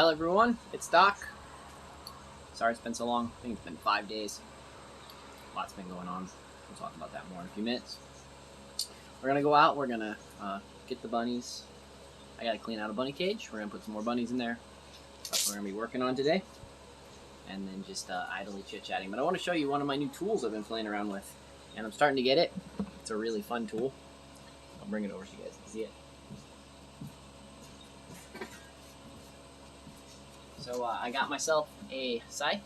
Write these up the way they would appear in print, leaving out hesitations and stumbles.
Hello everyone, it's Doc. Sorry it's been so long. I think it's been 5 days. Lots been going on. We'll talk about that more in a few minutes. We're gonna go out, we're gonna get the bunnies. I gotta clean out a bunny cage. We're gonna put some more bunnies in there. That's what we're gonna be working on today. And then just idly chit-chatting. But I want to show you one of my new tools I've been playing around with. And I'm starting to get it. It's a really fun tool. I'll bring it over so you guys can see it. So I got myself a scythe.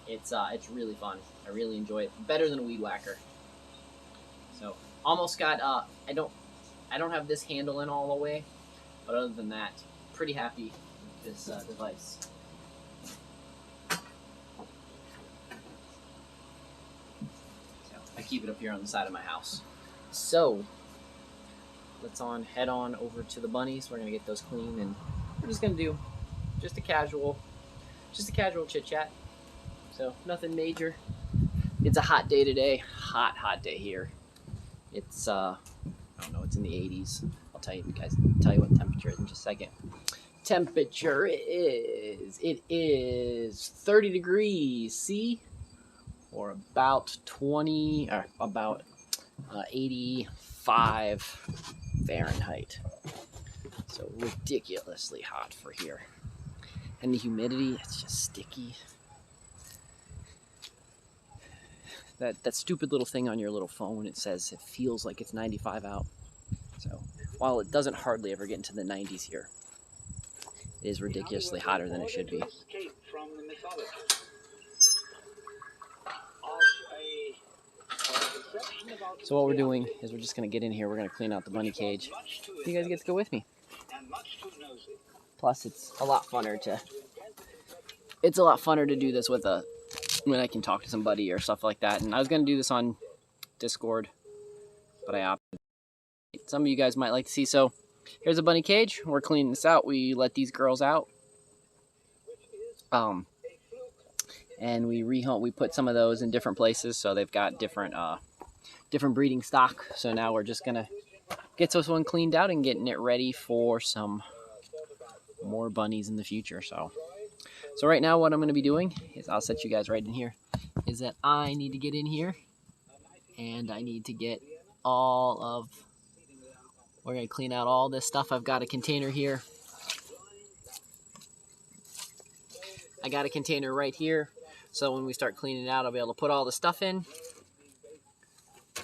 It's really fun. I really enjoy it. Better than a weed whacker. So almost got I don't have this handle in all the way, but other than that, pretty happy with this device. So I keep it up here on the side of my house. So let's head on over to the bunnies. We're gonna get those clean, and we're just gonna do just a casual chit chat. So nothing major. It's a hot day today. Hot day here. It's I don't know, it's in the 80s. I'll tell you what temperature is in just a second. Temperature is 30 degrees C, or about 85 Fahrenheit. So ridiculously hot for here. And the humidity, it's just sticky. That stupid little thing on your little phone, it says it feels like it's 95 out. So while it doesn't hardly ever get into the 90s here, it is ridiculously hotter than it should be. So what we're doing is we're just going to get in here. We're going to clean out the bunny cage. You guys get to go with me. Plus, it's a lot funner to do this with when I can talk to somebody or stuff like that. And I was going to do this on Discord, but I opted. Some of you guys might like to see. So here's a bunny cage. We're cleaning this out. We let these girls out. And we put some of those in different places, so they've got different breeding stock. So now we're just gonna get this one cleaned out and getting it ready for some more bunnies in the future. So right now what I'm going to be doing is, I'll set you guys right in here, is that I need to get in here and I need to get we're going to clean out all this stuff. I've got a container here. I got a container right here, so when we start cleaning it out, I'll be able to put all the stuff in.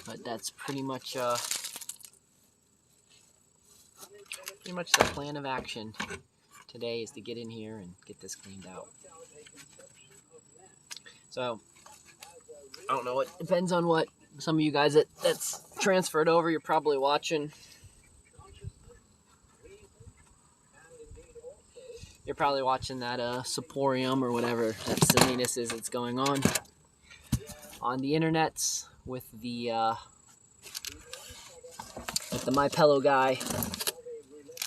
But that's pretty much the plan of action today, is to get in here and get this cleaned out. So I don't know, it depends on what some of you guys that's transferred over, you're probably watching. You're probably watching that Saporium or whatever that silliness is that's going on the internets with the My Pillow guy.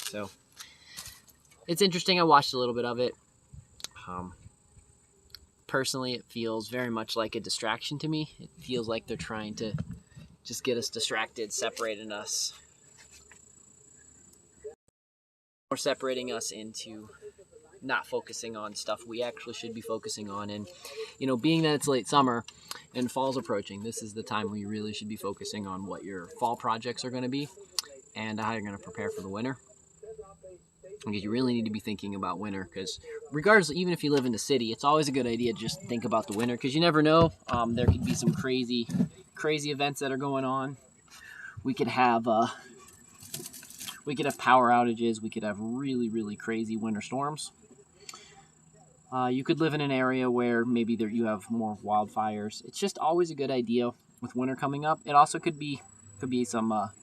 So it's interesting. I watched a little bit of it. Personally, it feels very much like a distraction to me. It feels like they're trying to just get us distracted, separating us into not focusing on stuff we actually should be focusing on. And, you know, being that it's late summer and fall's approaching, this is the time where you really should be focusing on what your fall projects are going to be and how you're going to prepare for the winter. Because you really need to be thinking about winter, because regardless, even if you live in the city, it's always a good idea to just think about the winter, because you never know. There could be some crazy events that are going on. We could have power outages. We could have really crazy winter storms. You could live in an area where maybe you have more wildfires. It's just always a good idea with winter coming up. It also could be some of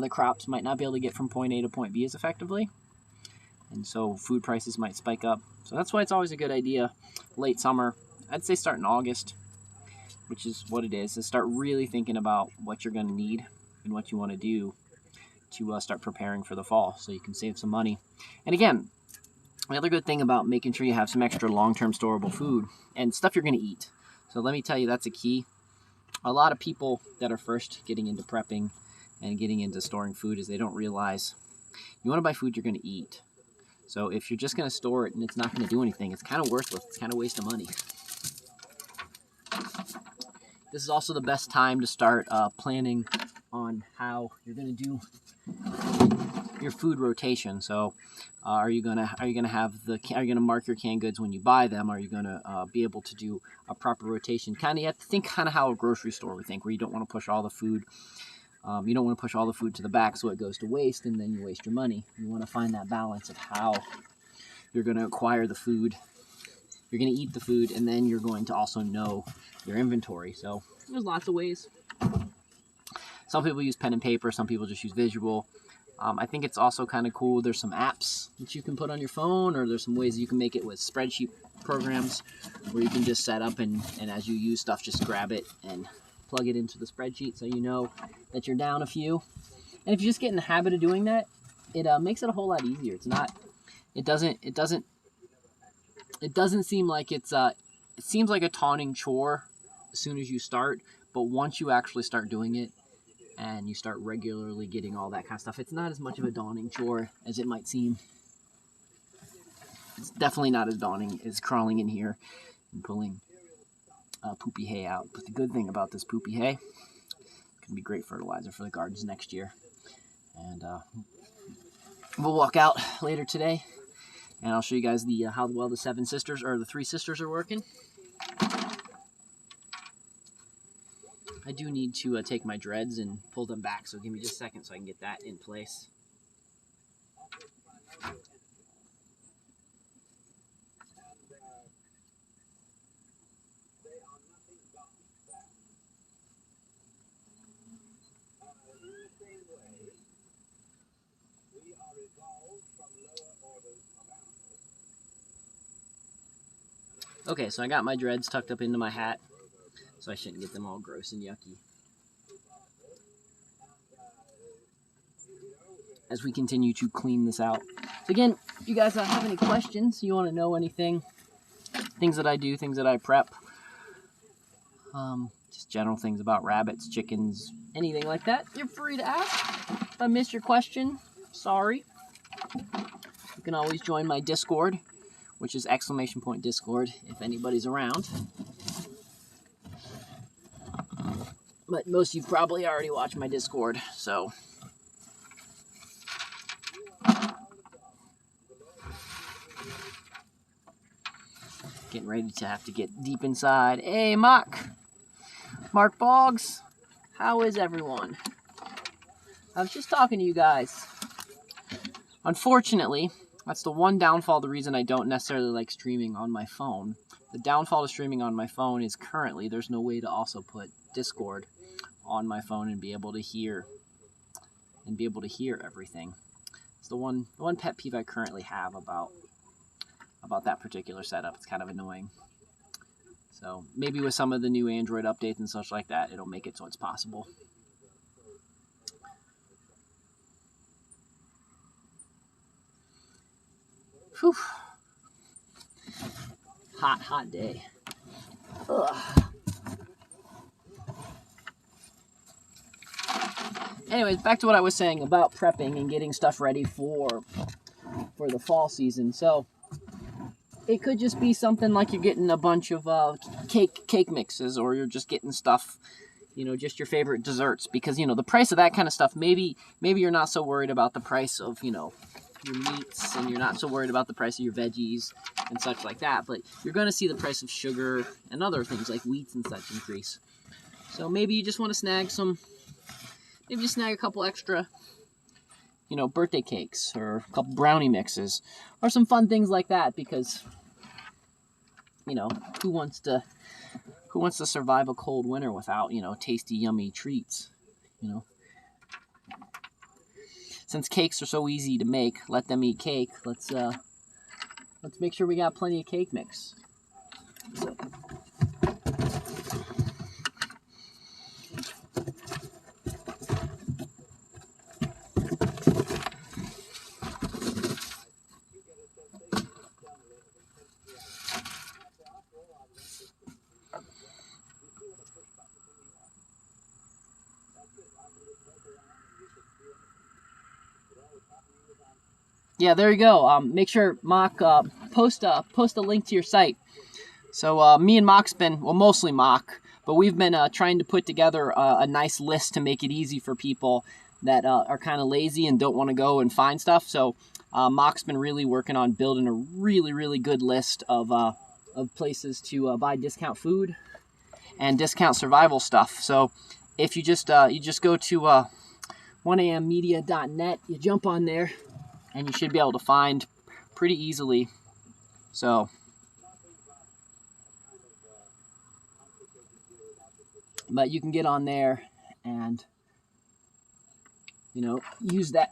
the crops might not be able to get from point A to point B as effectively. And so food prices might spike up. So that's why it's always a good idea late summer. I'd say start in August, which is what it is start really thinking about what you're going to need and what you want to do to start preparing for the fall, so you can save some money. And again, the other good thing about making sure you have some extra long-term storable food and stuff you're going to eat. So let me tell you, that's a key. A lot of people that are first getting into prepping and getting into storing food is they don't realize you want to buy food you're going to eat. So if you're just going to store it and it's not going to do anything, it's kind of worthless. It's kind of a waste of money. This is also the best time to start planning on how you're going to do your food rotation. So are you gonna mark your canned goods when you buy them? Are you gonna be able to do a proper rotation? You have to think kind of how a grocery store would think, where you don't want to push all the food. You don't want to push all the food to the back so it goes to waste and then you waste your money. You want to find that balance of how you're going to acquire the food. You're going to eat the food, and then you're going to also know your inventory. So there's lots of ways. Some people use pen and paper. Some people just use visual. I think it's also kind of cool. There's some apps that you can put on your phone, or there's some ways you can make it with spreadsheet programs where you can just set up and as you use stuff, just grab it and plug it into the spreadsheet so you know that you're down a few. And if you just get in the habit of doing that, it makes it a whole lot easier. It doesn't seem like it seems like a taunting chore as soon as you start, but once you actually start doing it and you start regularly getting all that kind of stuff, it's not as much of a daunting chore as it might seem. It's definitely not as daunting as crawling in here and pulling poopy hay out. But the good thing about this poopy hay, it can be great fertilizer for the gardens next year. And we'll walk out later today, and I'll show you guys how well the three sisters are working. I do need to take my dreads and pull them back, so give me just a second so I can get that in place. Okay, so I got my dreads tucked up into my hat, so I shouldn't get them all gross and yucky. As we continue to clean this out. So again, if you guys have any questions, you want to know anything, things that I do, things that I prep, just general things about rabbits, chickens, anything like that, you're free to ask. If I missed your question, sorry. You can always join my Discord, which is !Discord if anybody's around. But most of you probably already watched my Discord, so. Getting ready to have to get deep inside. Hey, Mark Boggs, how is everyone? I was just talking to you guys. Unfortunately, that's the one downfall, the reason I don't necessarily like streaming on my phone. The downfall to streaming on my phone is currently there's no way to also put Discord on my phone and be able to hear everything. It's the one pet peeve I currently have about that particular setup. It's kind of annoying. So maybe with some of the new Android updates and such like that, it'll make it so it's possible. Whew. Hot day. Ugh. Anyways, back to what I was saying about prepping and getting stuff ready for the fall season. So it could just be something like you're getting a bunch of cake mixes, or you're just getting stuff, just your favorite desserts, because the price of that kind of stuff, maybe you're not so worried about the price of your meats, and you're not so worried about the price of your veggies and such like that, but you're going to see the price of sugar and other things like wheats and such increase. So maybe you just want to snag a couple extra birthday cakes, or a couple brownie mixes, or some fun things like that, because who wants to survive a cold winter without tasty, yummy treats? Since cakes are so easy to make, let them eat cake. Let's make sure we got plenty of cake mix. So. yeah, there you go. Make sure Mock post a link to your site. So me and Mock's been, well, mostly Mock, but we've been trying to put together a nice list to make it easy for people that are kind of lazy and don't want to go and find stuff. So Mock's been really working on building a really good list of places to buy discount food and discount survival stuff. So if you just go to 1ammedia.net, you jump on there, and you should be able to find pretty easily. So, but you can get on there and, you know, use that,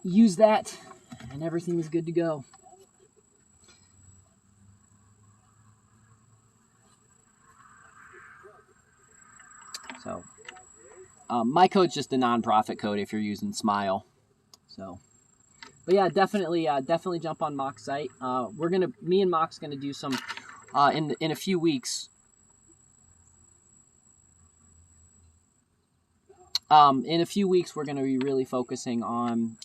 and everything is good to go. So, my code's just a nonprofit code if you're using Smile. So, but yeah, definitely jump on Mock's site. Me and Mock's gonna do some in a few weeks. In a few weeks, we're gonna be really focusing on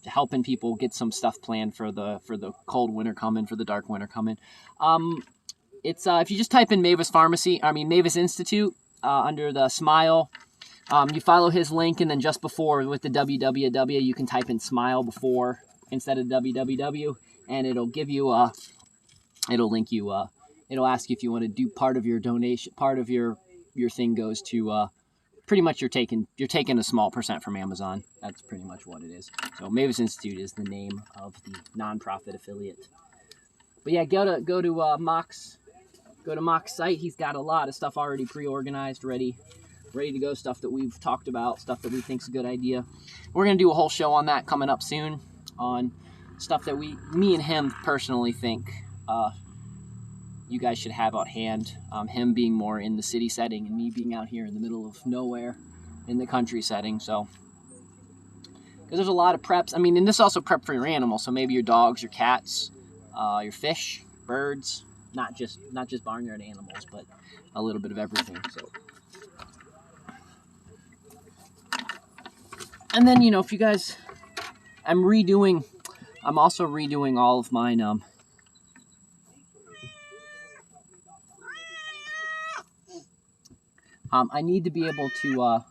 helping people get some stuff planned for the cold winter coming, for the dark winter coming. It's if you just type in Mavis Institute under the Smile. You follow his link, and then just before with the www, you can type in Smile before instead of www, and it'll give you it'll link you it'll ask you if you want to do part of your donation, part of your thing goes to pretty much you're taking a small percent from Amazon. That's pretty much what it is. So Mavis Institute is the name of the nonprofit affiliate. But yeah, go to Mock's site. He's got a lot of stuff already pre-organized, ready to go, stuff that we've talked about, stuff that we think's a good idea. We're going to do a whole show on that coming up soon, on stuff that me and him personally think you guys should have at hand. Him being more in the city setting and me being out here in the middle of nowhere in the country setting. So, because there's a lot of preps. I mean, and this also prep for your animals. So maybe your dogs, your cats, your fish, birds, not just barnyard animals, but a little bit of everything. So. And then, you know, if you guys, I'm also redoing all of mine, I need to be able to,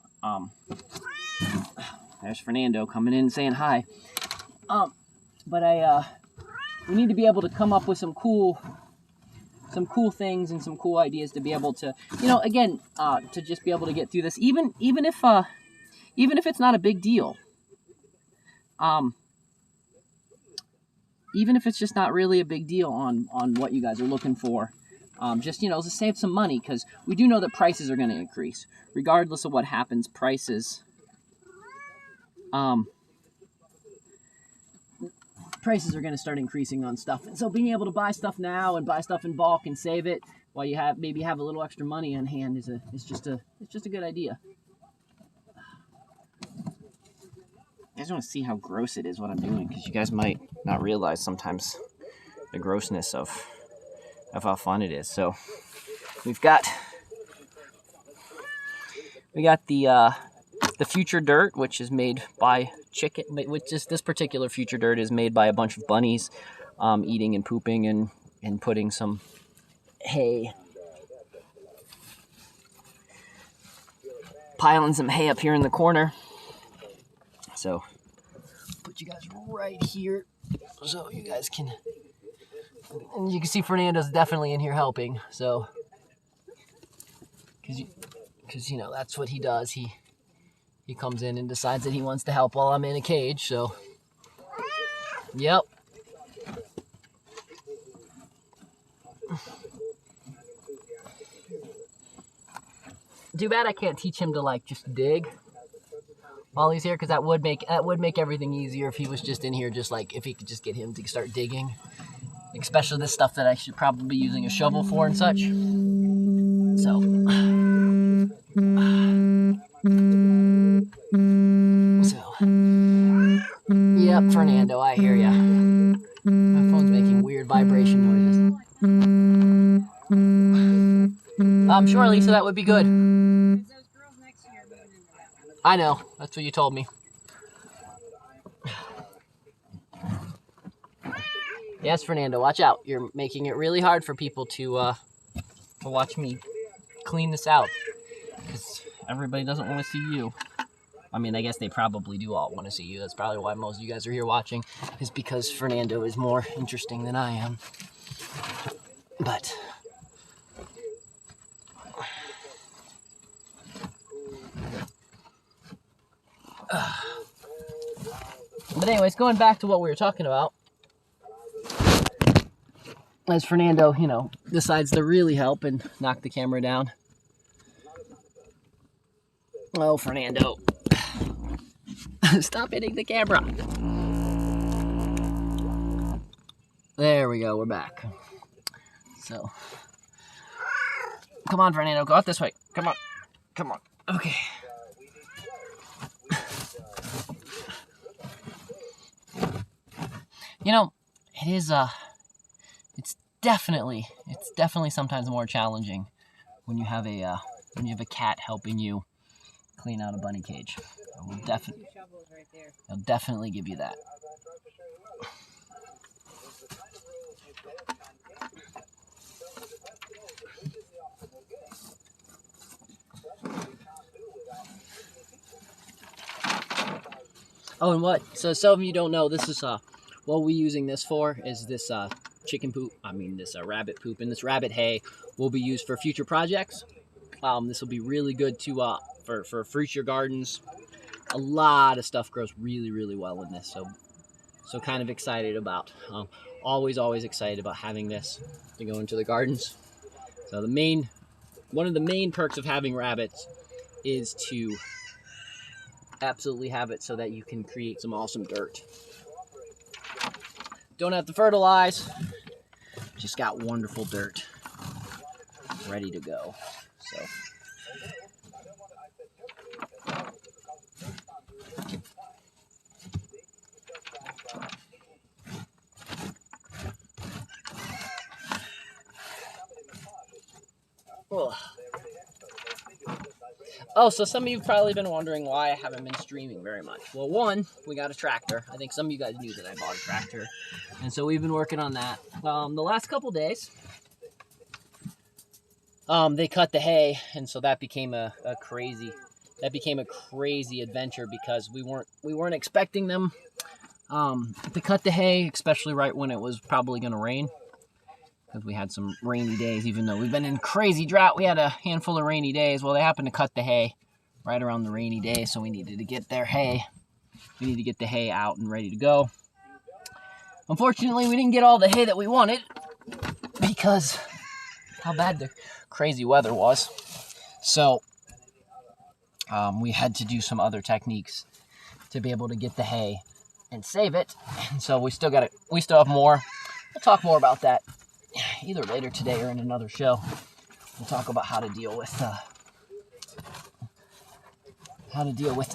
there's Fernando coming in and saying hi. But we need to be able to come up with some cool things and some cool ideas to be able to, you know, again, to just be able to get through this, even if it's not a big deal, even if it's just not really a big deal on what you guys are looking for, just, you know, to save some money, because we do know that prices are going to increase. Regardless of what happens, prices are going to start increasing on stuff. And so being able to buy stuff now and buy stuff in bulk and save it while you maybe have a little extra money on hand is just a good idea. I just want to see how gross it is what I'm doing, because you guys might not realize sometimes the grossness of how fun it is. So we got the future dirt, which is made by chicken. This particular future dirt is made by a bunch of bunnies eating and pooping and putting some hay, piling some hay up here in the corner. So, put you guys right here so you guys can, and you can see Fernando's definitely in here helping. So, because you know that's what he does. He comes in and decides that he wants to help while I'm in a cage. So, yep. Too bad I can't teach him to like just dig while he's here, because that would make everything easier if he was just in here, just like if he could just get him to start digging, especially this stuff that I should probably be using a shovel for and such. So yep, Fernando, I hear ya. My phone's making weird vibration noises. Sure, Lisa, that would be good. I know, that's what you told me. Yes, Fernando, watch out. You're making it really hard for people to watch me clean this out. Because everybody doesn't want to see you. I mean, I guess they probably do all want to see you. That's probably why most of you guys are here watching, is because Fernando is more interesting than I am. But anyways, going back to what we were talking about, as Fernando, decides to really help and knock the camera down. Oh, Fernando. Stop hitting the camera. There we go, we're back. So, come on, Fernando, go out this way. Come on. Come on. Okay. It is, it's definitely sometimes more challenging when you have a cat helping you clean out a bunny cage. I'll definitely give you that. Oh, and so some of you don't know, this is what we're using this for is this this rabbit poop, and this rabbit hay will be used for future projects. This will be really good to for future gardens. A lot of stuff grows really, really well in this, so kind of excited about, always excited about having this to go into the gardens. So one of the main perks of having rabbits is to absolutely have it so that you can create some awesome dirt. Don't have to fertilize, just got wonderful dirt ready to go. So oh, so some of you have probably been wondering why I haven't been streaming very much. Well, one, we got a tractor. I think some of you guys knew that I bought a tractor. And so we've been working on that. The last couple days, they cut the hay, and so that became a crazy adventure because we weren't expecting them to cut the hay, especially right when it was probably going to rain. Because we had some rainy days, even though we've been in crazy drought, we had a handful of rainy days. Well, they happened to cut the hay right around the rainy day, so we needed to get their hay. We need to get the hay out and ready to go. Unfortunately, we didn't get all the hay that we wanted because how bad the crazy weather was. So we had to do some other techniques to be able to get the hay and save it. And so we still have more. We'll talk more about that either later today or in another show. We'll talk about how to deal with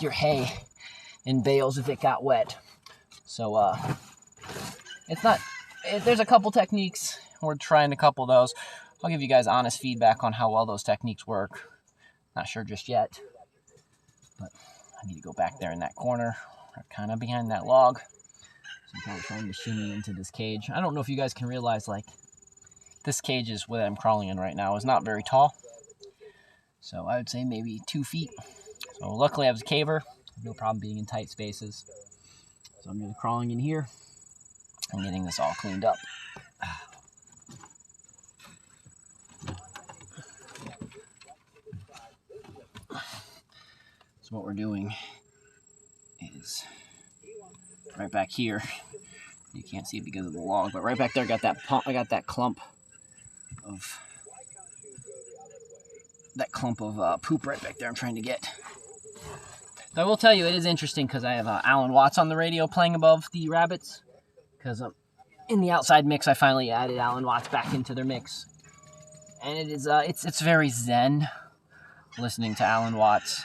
your hay in bales if it got wet. So there's a couple techniques. We're trying a couple of those. I'll give you guys honest feedback on how well those techniques work. Not sure just yet, but I need to go back there in that corner, kind of behind that log. So I'm kind of trying to shimmy into this cage. I don't know if you guys can realize, this cage is what I'm crawling in right now is not very tall. So I would say maybe 2 feet. So luckily I was a caver. No problem being in tight spaces. So I'm just crawling in here and getting this all cleaned up. So what we're doing is right back here. You can't see it because of the log, but right back there I got that clump of poop right back there I'm trying to get. So I will tell you, it is interesting because I have Alan Watts on the radio playing above the rabbits. Because in the outside mix, I finally added Alan Watts back into their mix. And it is it's very zen listening to Alan Watts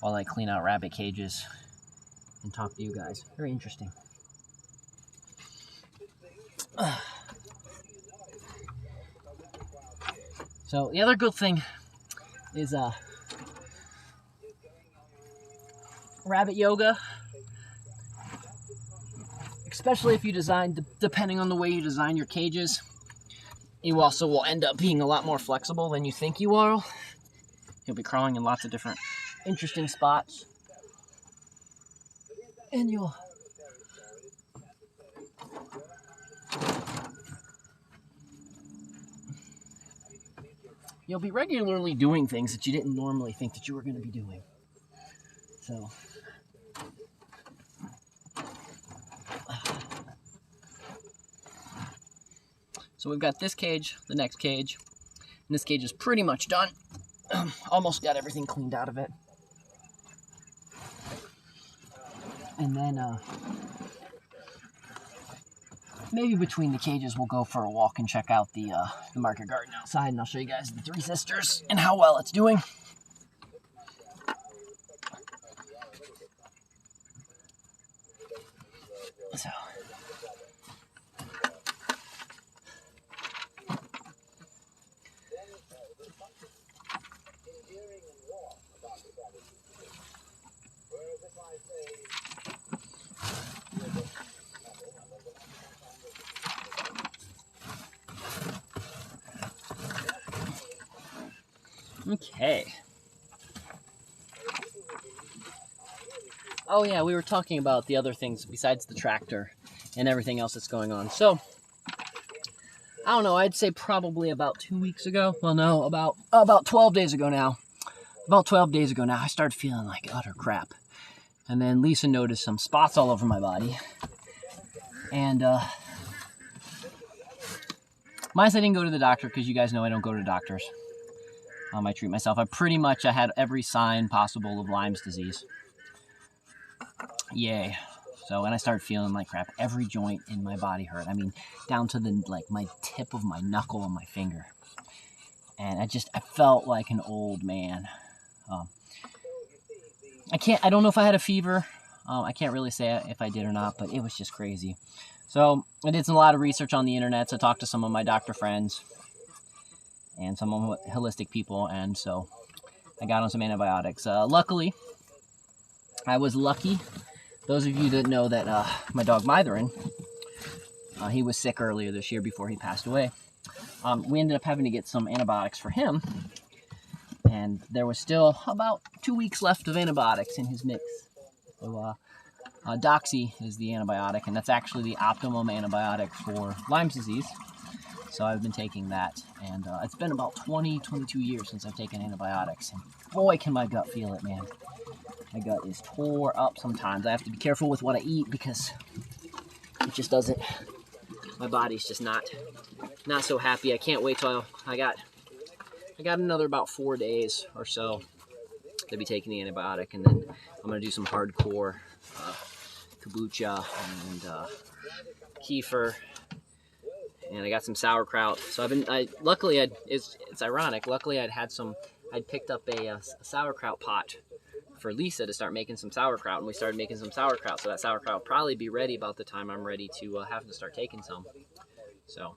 while I clean out rabbit cages and talk to you guys. Very interesting. So the other good thing is rabbit yoga. especially if you design, depending on the way you design your cages, you also will end up being a lot more flexible than you think you are. You'll be crawling in lots of different interesting spots. And you'll be regularly doing things that you didn't normally think that you were going to be doing. So we've got this cage, the next cage, and this cage is pretty much done. Almost got everything cleaned out of it. And then maybe between the cages we'll go for a walk and check out the market garden outside, and I'll show you guys the Three Sisters and how well it's doing. So. Okay. Oh yeah, we were talking about the other things besides the tractor and everything else that's going on. So, I don't know, I'd say probably about 2 weeks ago. Well, no, about 12 days ago now. About 12 days ago now, I started feeling like utter crap. And then Lisa noticed some spots all over my body. And, minus I didn't go to the doctor, because you guys know I don't go to doctors. I treat myself. I had every sign possible of Lyme's disease. Yay. So, and I started feeling like crap. Every joint in my body hurt. I mean, down to my tip of my knuckle on my finger. And I felt like an old man. I don't know if I had a fever. I can't really say if I did or not, but it was just crazy. So, I did a lot of research on the internet. So I talked to some of my doctor friends and some holistic people, and so I got on some antibiotics. Luckily, I was lucky. Those of you that know that my dog Mytherin, he was sick earlier this year before he passed away. We ended up having to get some antibiotics for him, and there was still about 2 weeks left of antibiotics in his mix. So Doxy is the antibiotic, and that's actually the optimum antibiotic for Lyme's disease. So I've been taking that, and it's been about 22 years since I've taken antibiotics, and boy, can my gut feel it, man. My gut is tore up sometimes. I have to be careful with what I eat because it just doesn't, my body's just not so happy. I can't wait till I got another about 4 days or so to be taking the antibiotic, and then I'm going to do some hardcore kombucha and kefir. And I got some sauerkraut. So luckily, it's ironic. Luckily, I'd picked up a sauerkraut pot for Lisa to start making some sauerkraut, and we started making some sauerkraut. So that sauerkraut will probably be ready about the time I'm ready to have to start taking some. So,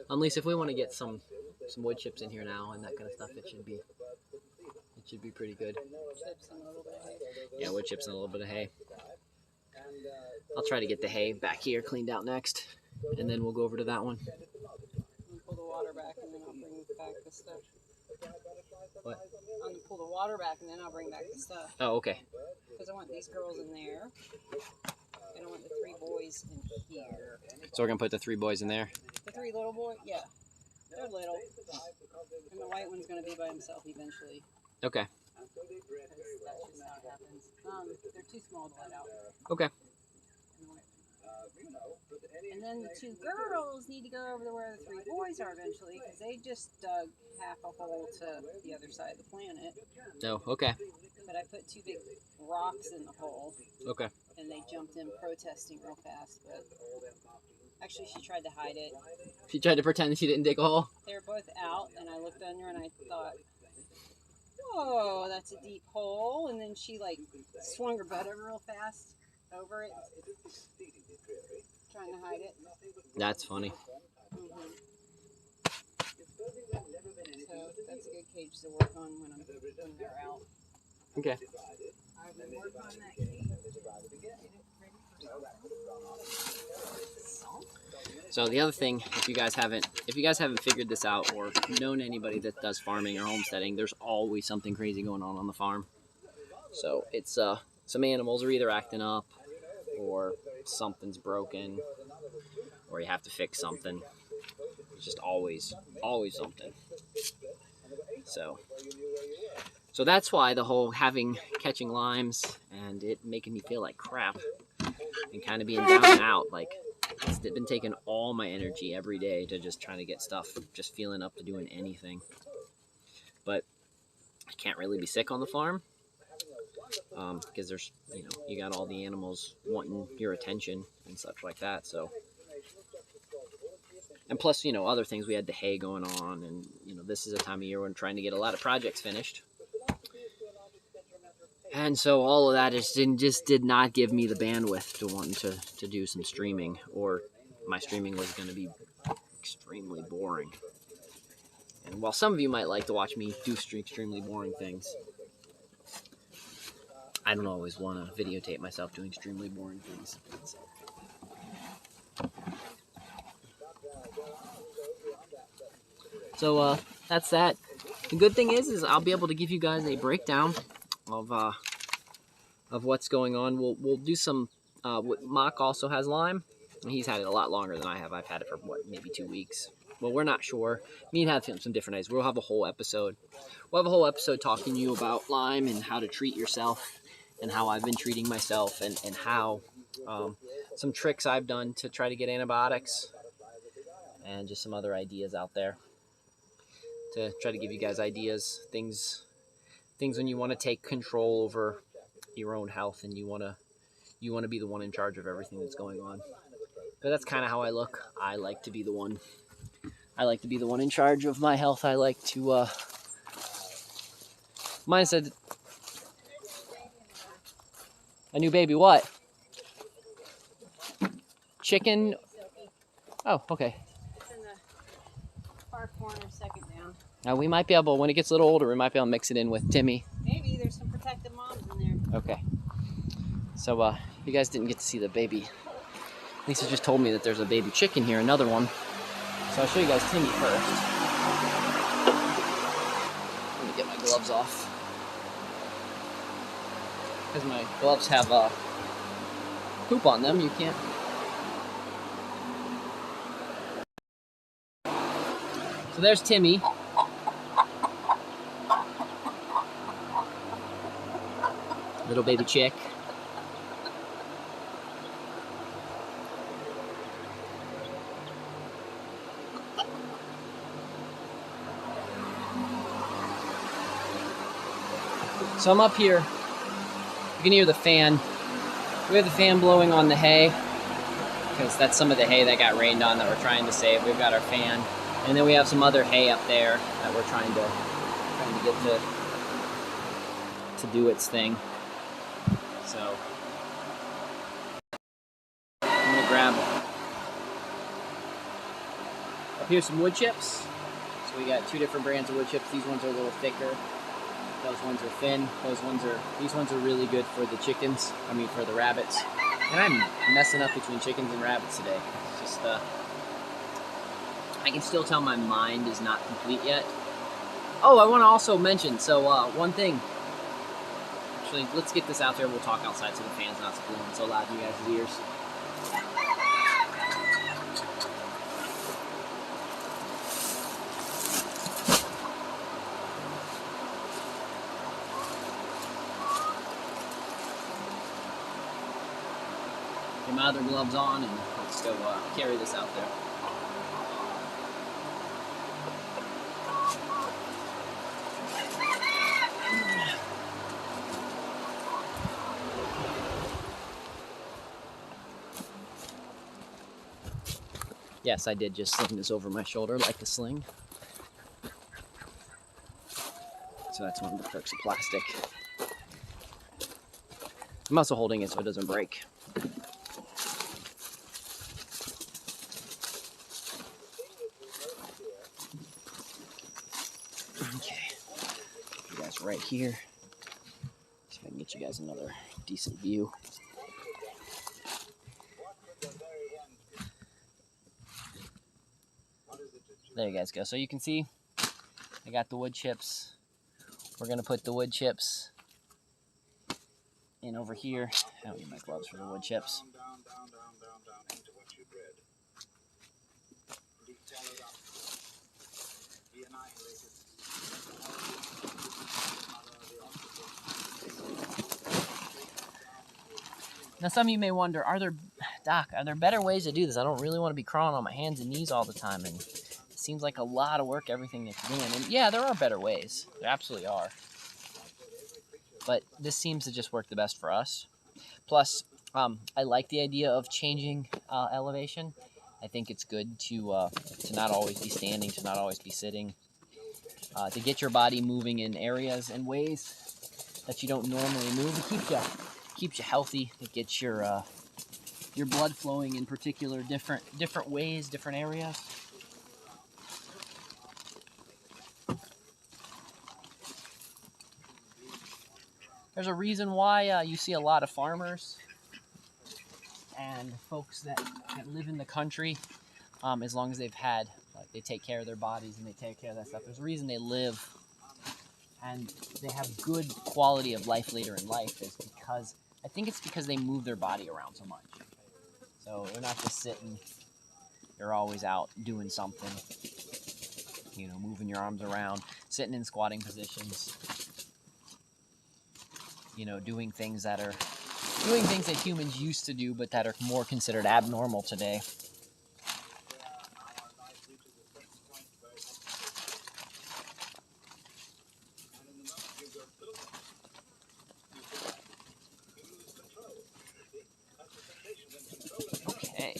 Lisa, if we want to get some wood chips in here now and that kind of stuff, it should be pretty good. Chips and a little bit of hay. Yeah, wood chips and a little bit of hay. I'll try to get the hay back here cleaned out next, and then we'll go over to that one. I'll pull the water back and then I'll bring back the stuff. What? I'm going to pull the water back and then I'll bring back the stuff. Oh, okay. Because I want these girls in there. And I want the 3 boys in here. So we're going to put the 3 boys in there? The 3 little boys? Yeah. They're little. And the white one's going to be by himself eventually. Okay. That's just how it happens. They're too small to let out. Okay. And then the 2 girls need to go over to where the 3 boys are eventually, because they just dug half a hole to the other side of the planet. Oh, okay. But I put 2 big rocks in the hole. Okay. And they jumped in protesting real fast, but actually she tried to hide it. She tried to pretend that she didn't dig a hole? They were both out, and I looked under and I thought, whoa, that's a deep hole. And then she swung her butt over real fast over it, trying to hide it. That's funny. Mm-hmm. So that's a good cage to work on when they're out. Okay. I've been working on that cage. So the other thing, if you guys haven't figured this out or known anybody that does farming or homesteading, there's always something crazy going on the farm. So it's some animals are either acting up, or something's broken, or you have to fix something. It's just always something. So that's why the whole catching limes and it making me feel like crap and kind of being down and out, like it's been taking all my energy every day to just trying to get stuff, just feeling up to doing anything. But I can't really be sick on the farm because there's, you got all the animals wanting your attention and such like that. So, and plus, other things, we had the hay going on, and this is a time of year when I'm trying to get a lot of projects finished. And so all of that just did not give me the bandwidth to wanting to do some streaming, or my streaming was going to be extremely boring. And while some of you might like to watch me do extremely boring things, I don't always want to videotape myself doing extremely boring things. So that's that. The good thing is I'll be able to give you guys a breakdown of what's going on. We'll do some. Mock also has Lyme. He's had it a lot longer than I have. I've had it for maybe 2 weeks. Well, we're not sure. Me and have some different days. We'll have a whole episode. We'll have a whole episode talking to you about Lyme and how to treat yourself, and how I've been treating myself, and how some tricks I've done to try to get antibiotics, and just some other ideas out there to try to give you guys ideas, things when you want to take control over your own health, and you want to be the one in charge of everything that's going on. But that's kind of how I look. I like to be the one in charge of my health. I like to mine said a new baby. What? Chicken? Oh, okay. It's in the far corner, second down. Now we might be able, when it gets a little older, we might be able to mix it in with Timmy. Maybe there's some protective moms in there. Okay. So you guys didn't get to see the baby. Lisa just told me that there's a baby chicken here, another one. So I'll show you guys Timmy first. Let me get my gloves off, because my gloves have poop on them. You can't. So there's Timmy. Little baby chick. So I'm up here. You can hear the fan. We have the fan blowing on the hay, because that's some of the hay that got rained on that we're trying to save. We've got our fan. And then we have some other hay up there that we're trying to get to do its thing. So I'm gonna grab up here some wood chips. So we got 2 different brands of wood chips. These ones are a little thicker. Those ones are thin. These ones are really good for the chickens. I mean, for the rabbits. And I'm messing up between chickens and rabbits today. It's just I can still tell my mind is not complete yet. Oh, I want to also mention, so one thing. Actually, let's get this out there. We'll talk outside so the fan's not blowing so loud in you guys' ears. Get my other gloves on, and let's go carry this out there. Yes, I did just sling this over my shoulder like a sling. So that's one of the perks of plastic. I'm also holding it so it doesn't break. Okay, you guys right here. See if I can get you guys another decent view. There you guys go. So you can see I got the wood chips. We're going to put the wood chips in over here. I don't need my gloves for the wood chips. Now some of you may wonder, Doc, are there better ways to do this? I don't really want to be crawling on my hands and knees all the time, and it seems like a lot of work, everything that you're doing. And yeah, there are better ways. There absolutely are. But this seems to just work the best for us. Plus, I like the idea of changing elevation. I think it's good to not always be standing, to not always be sitting, to get your body moving in areas and ways that you don't normally move. It keeps you healthy. It gets your blood flowing in particular different ways, different areas. There's a reason why you see a lot of farmers and folks that live in the country, as long as they've had, like, they take care of their bodies and they take care of that stuff. There's a reason they live and they have good quality of life later in life, is because I think it's because they move their body around so much. So they're not just sitting, you're always out doing something, you know, moving your arms around, sitting in squatting positions, you know, doing things that humans used to do, but that are more considered abnormal today. Okay.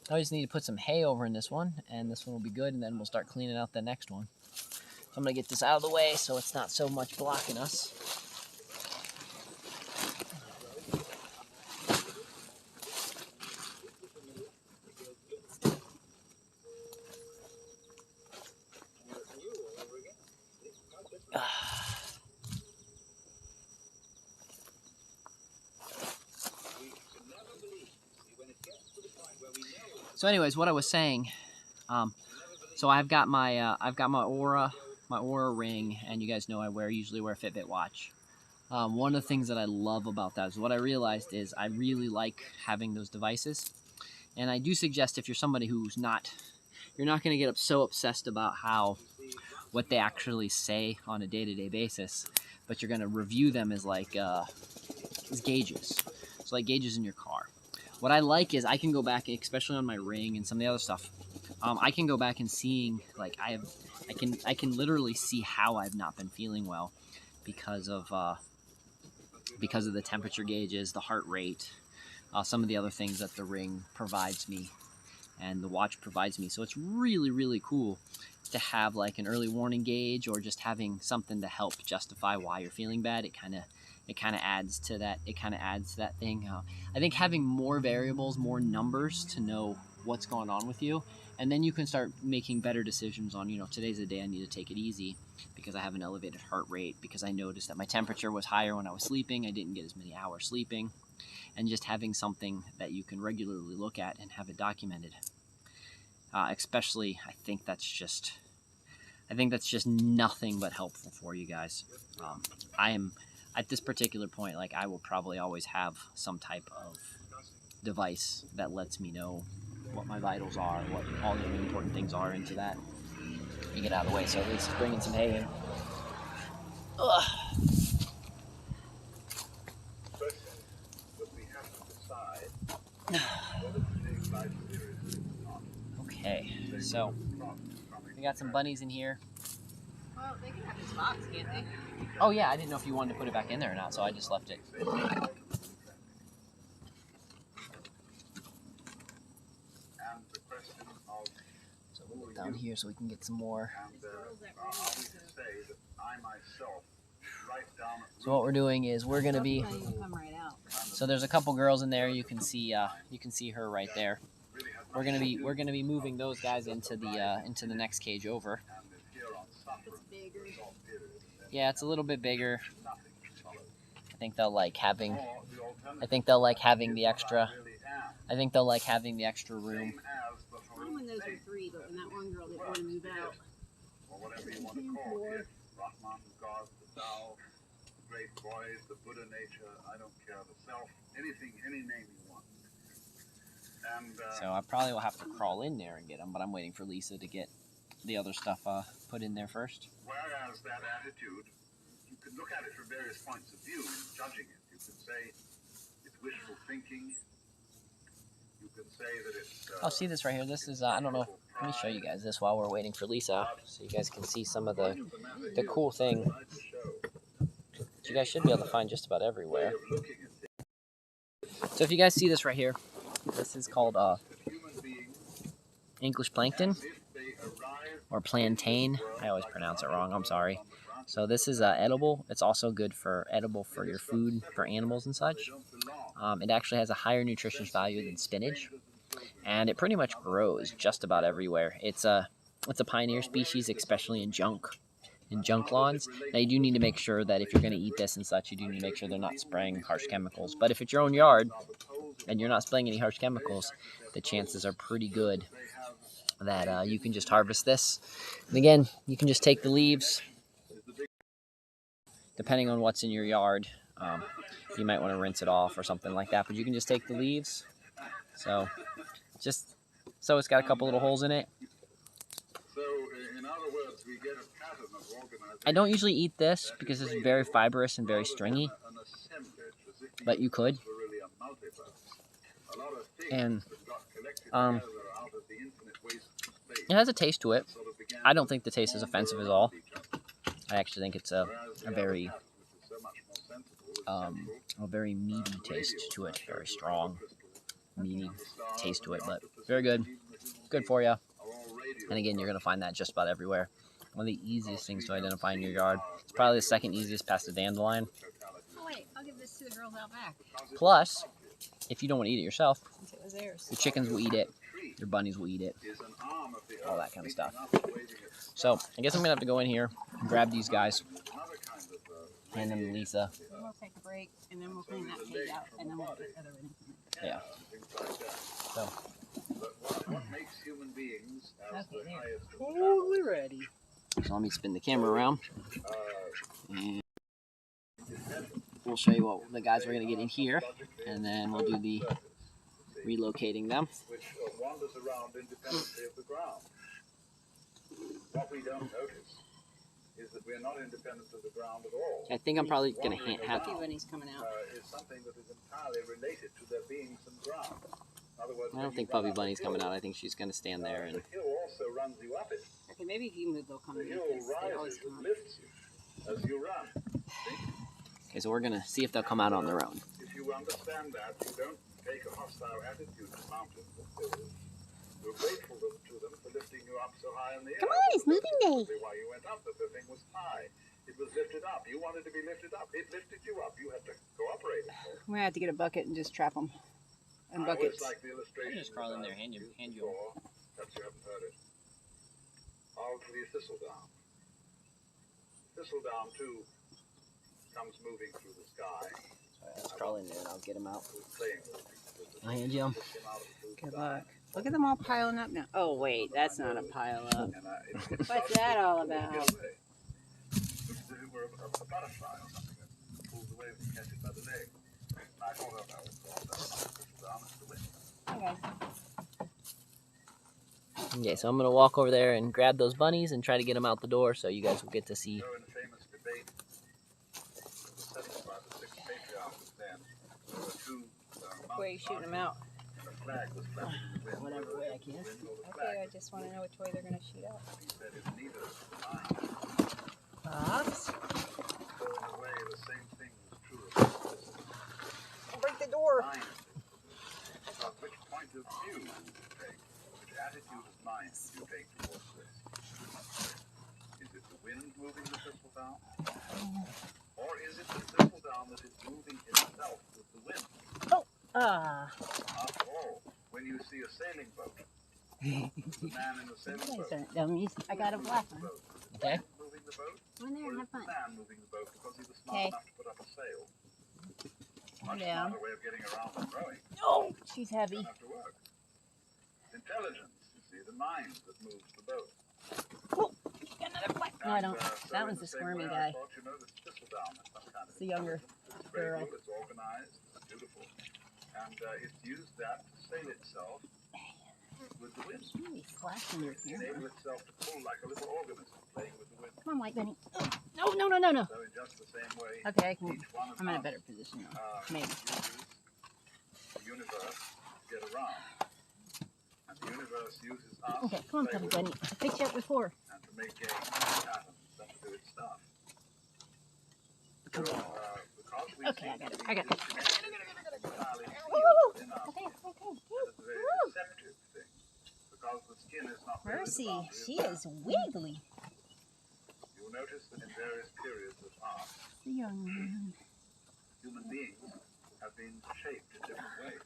I just need to put some hay over in this one, and this one will be good, and then we'll start cleaning out the next one. So I'm going to get this out of the way so it's not so much blocking us. So anyways, what I was saying, so I've got my Aura ring, and you guys know I usually wear a Fitbit watch. One of the things that I love about that is what I realized is I really like having those devices, and I do suggest if you're somebody who's you're not going to get so obsessed about what they actually say on a day-to-day basis, but you're going to review them as as gauges. So like gauges in your car. What I like is I can go back, especially on my ring and some of the other stuff. I can go back and seeing, like, I can literally see how I've not been feeling well because of the temperature gauges, the heart rate, some of the other things that the ring provides me and the watch provides me. So it's really, really cool to have like an early warning gauge, or just having something to help justify why you're feeling bad. It kind of adds to that. It kind of adds to that thing. I think having more variables, more numbers to know what's going on with you, and then you can start making better decisions on, you know, today's the day I need to take it easy because I have an elevated heart rate, because I noticed that my temperature was higher when I was sleeping. I didn't get as many hours sleeping. And just having something that you can regularly look at and have it documented. Especially, I think that's just nothing but helpful for you guys. I am at this particular point, like, I will probably always have some type of device that lets me know what my vitals are, what all the important things are into that. You get out of the way, so at least bringing some hay in. Ugh. Okay, so we got some bunnies in here. Well, they can have this box, can't they? Oh yeah, I didn't know if you wanted to put it back in there or not, so I just left it. So we'll look down here so we can get some more. So what we're doing is we're gonna be. So there's a couple girls in there. You can see her right there. We're gonna be moving those guys into the next cage over. It's bigger. Yeah, it's a little bit bigger. I think they'll like having. I think they'll like having the extra. I think they'll like having the extra room. Mine when those were 3, but when that one girl didn't want to move out. Or whatever you want to call it. Rahman, God, the Tao, great void, the Buddha nature, I don't care, the self, anything, any name you want. And, so I probably will have to crawl in there and get them, but I'm waiting for Lisa to get the other stuff put in there first. Whereas that attitude, you can look at it from various points of view in judging it. You could say it's wishful thinking. You could say that it's... Oh, see this right here? This is, I don't know. Let me show you guys this while we're waiting for Lisa, so you guys can see some of the cool thing that you guys should be able to find just about everywhere. So if you guys see this right here, this is called English plankton, or plantain. I always pronounce it wrong, I'm sorry. So this is edible. It's also good for edible for your food, for animals and such. It actually has a higher nutritious value than spinach, and it pretty much grows just about everywhere. It's a pioneer species, especially in junk lawns. Now you do need to make sure that if you're going to eat this and such, you do need to make sure they're not spraying harsh chemicals. But if it's your own yard and you're not spraying any harsh chemicals, the chances are pretty good that you can just harvest this. And again, you can just take the leaves. Depending on what's in your yard, you might want to rinse it off or something like that. But you can just take the leaves. So it's got a couple little holes in it. So, in other words, we get a pattern of organization. I don't usually eat this because it's very fibrous and very stringy, but you could. And it has a taste to it. I don't think the taste is offensive at all. I actually think it's a very meaty taste to it, very strong, meaty taste to it, but very good. Good for you. And again, you're going to find that just about everywhere. One of the easiest things to identify in your yard. It's probably the second easiest past the dandelion. Oh wait, I'll give this to the girls out back. Plus, if you don't want to eat it yourself, It was theirs. your chickens will eat it, your bunnies will eat it, all that kind of stuff. So, I guess I'm going to have to go in here and grab these guys, hand them to Lisa. We'll take a break, and then we'll clean that page out, and then we'll put the other one in. Yeah. So, What makes human beings as the highest of Totally ready. so let me spin the camera around. And we'll show you what the guys we're going to get in here, and then we'll do the relocating them. which wanders around independently of the ground. What we don't notice is that we're not independent of the ground at all. I think I'm probably going to have See when he's coming out. Is something that is entirely related to there being some ground. In other words, I don't think Puppy Bunny's coming out. I think she's going to stand there. And the hill also runs you up it. Okay, maybe if you move, they'll come The in. hill Because they always rises come and out. lifts you as you run. okay, so we're going to see if they'll come out on their own. If you understand that, you don't take a hostile attitude to mountains and hills. You're grateful to them for lifting you up so high in the air. Come on, it's moving day. That's why you went up, that the thing was high. It was lifted up. You wanted to be lifted up. It lifted you up. You had to cooperate. I'm going to have to get a bucket and just trap them. And buckets. I always like the illustration. Just crawl in there, hand you before. Perhaps you haven't heard it. Of the thistledown. Thistledown, too, comes moving through the sky. Let's crawl in there and I'll get them out. Playing I'll hand you them. Good luck. Look at them all piling up now. Oh, wait, that's not a pile up. What's that all about? We're a butterfly or something that pulls away and catches it by the leg. I thought that was called the wind. Okay. Okay, so I'm going to walk over there and grab those bunnies and try to get them out the door so you guys will get to see. So in a famous debate, settled by the 6 patriarchs then, there were 2 Where are you shooting them out? and a flag was flapping in the wind. Whatever way I can. The wind or the Okay, I flag. just want to know which way they're going to shoot out. He said it's neither mine. Pops? So in a way, the same thing was true of this. Break the door. Mine. But which point of view you take, which attitude of mind you take towards this? Is it the wind moving the thistledown? Or is it the thistledown that is moving itself with the wind? Ah. After all, when you see a sailing boat, the man in the sailing You guys boat, aren't dummies. I got a black one. Okay? moving the boat, Go in there or and is have the fun. man moving the boat because he was smart Okay. enough to put up a sail? Much down. smarter way of getting around than growing. Oh, she's You heavy. don't have to work. Intelligence, you see, the mind that moves the boat. Oh, got another fly. No, I don't. So That in one's the the same squirmy way, guy. I thought, you know, this thistledown is some kind of It's the younger It's girl. graceful, it's organized, it's beautiful. And it's used that to sail itself with the wind. Ooh, he's splashing your Enable camera. itself to pull like a little organism playing with the wind. Come on, White Bunny. No, no, no, no, no. So in just the same way, Okay, I can. each one of I'm in a us better position now. Maybe. uses the universe to get around. And the universe uses us Okay, come on, to play Puppy with Bunny. I picked you up before. and to make games and patterns and to do its stuff. So, because we Okay, I got it. I got it. entirely Woo! within us, Okay, okay. it's a very Woo! deceptive thing. Because the skin is not really the Mercy, boundary she of man. is wiggly. You'll notice that in various periods of art, The young man. human beings have been shaped in different ways.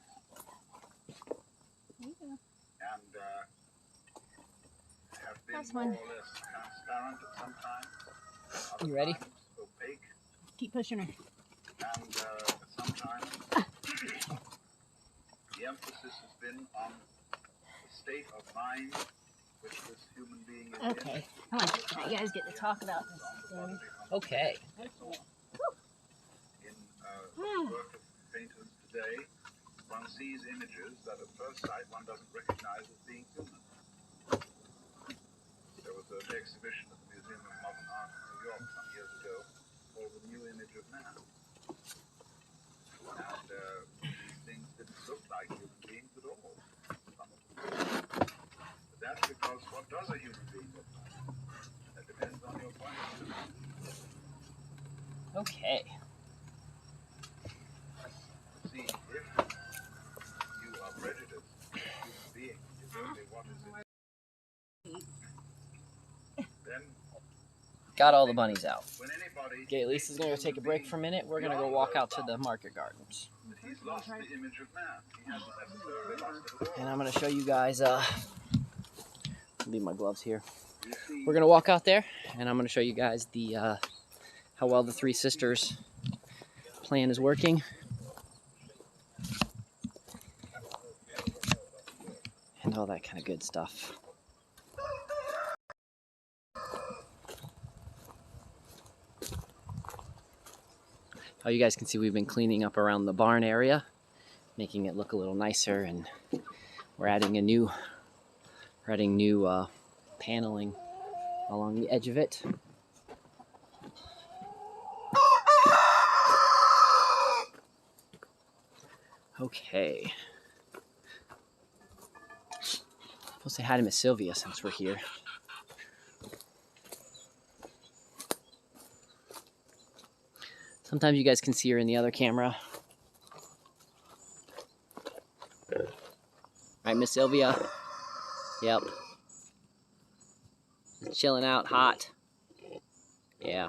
Yeah. And have been That's more fun. or less transparent at some times. Other You ready? times opaque. Keep pushing her. And sometimes the emphasis has been on the state of mind which this human being is Okay, come on. You guys get to talk about this thing. Okay. in the work of painters today, one sees images that at first sight one doesn't recognize as being human. There was an exhibition at the Museum of Modern Art in New York some years ago called The New Image of Man. And these things didn't look like human beings at all. Some of them. But that's because what does a human being look like? That depends on your point of view. Okay. See, if you are prejudiced, a human being is only what is in. Then, Got all the bunnies out. when anybody Okay, Lisa's gonna go take a break for a minute. We're gonna go walk out to the market gardens. he's lost the image of man. He hasn't necessarily lost it at all. And I'm gonna show you guys, leave my gloves here. You see, We're gonna walk out there and I'm gonna show you guys the, how well the Three Sisters plan is working. And all that kind of good stuff. You guys can see we've been cleaning up around the barn area, making it look a little nicer, and we're adding new paneling along the edge of it. Okay. We'll say hi to Miss Sylvia since we're here. Sometimes you guys can see her in the other camera. Right, Miss Sylvia? Yep. Just chilling out, hot. Yeah.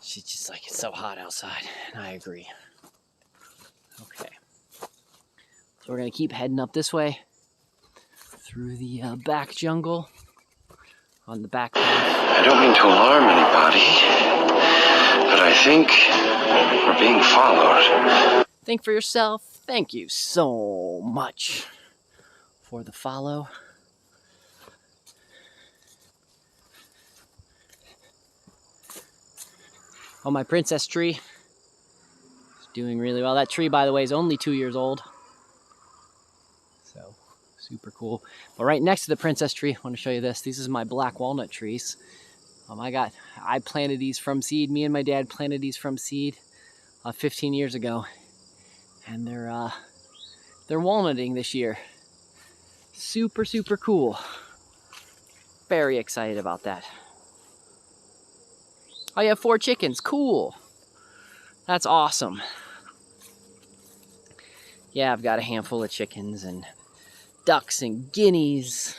She's just like, it's so hot outside, and I agree. Okay. So we're gonna keep heading up this way through the back jungle on the back path. I don't mean to alarm anybody, but I think we're being followed. Think for yourself. Thank you so much for the follow. Oh, my princess tree is doing really well. That tree, by the way, is only 2 years old. So, super cool. But right next to the princess tree, I want to show you this. These are my black walnut trees. I planted these from seed. Me and my dad planted these from seed 15 years ago. And they're walnutting this year. Super, super cool. Very excited about that. Oh, you have 4 chickens. Cool. That's awesome. Yeah, I've got a handful of chickens and ducks and guineas.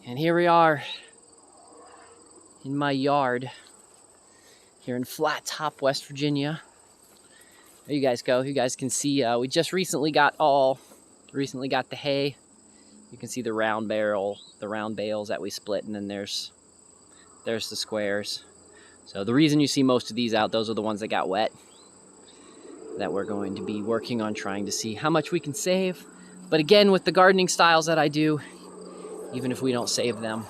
And here we are in my yard here in Flat Top, West Virginia. There you guys go. You guys can see we just recently got the hay. You can see the round bales that we split, and then there's There's the squares. So the reason you see most of these out, those are the ones that got wet, that we're going to be working on trying to see how much we can save. But again, with the gardening styles that I do, even if we don't save them,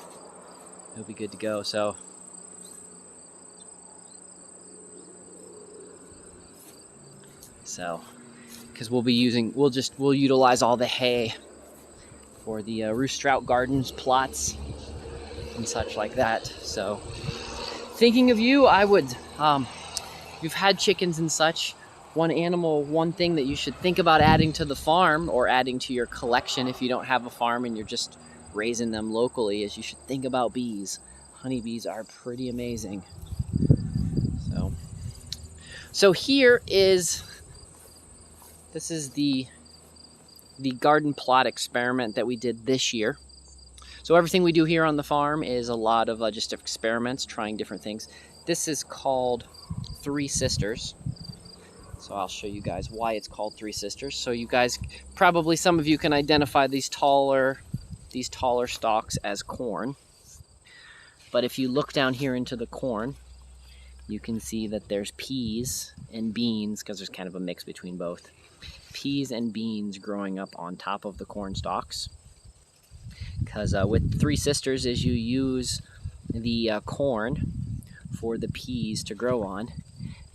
it'll be good to go. So because we'll utilize all the hay for the roost trout gardens, plots, and such like that. So thinking of you, I would, you've had chickens and such, one thing that you should think about adding to the farm or adding to your collection if you don't have a farm and you're just raising them locally is you should think about bees. Honeybees are pretty amazing. So here is, this is the garden plot experiment that we did this year. So everything we do here on the farm is a lot of just experiments, trying different things. This is called Three Sisters. So I'll show you guys why it's called Three Sisters. So you guys, probably some of you can identify these taller stalks as corn. But if you look down here into the corn, you can see that there's peas and beans, because there's kind of a mix between both. Peas and beans growing up on top of the corn stalks. Because with Three Sisters is you use the corn for the peas to grow on.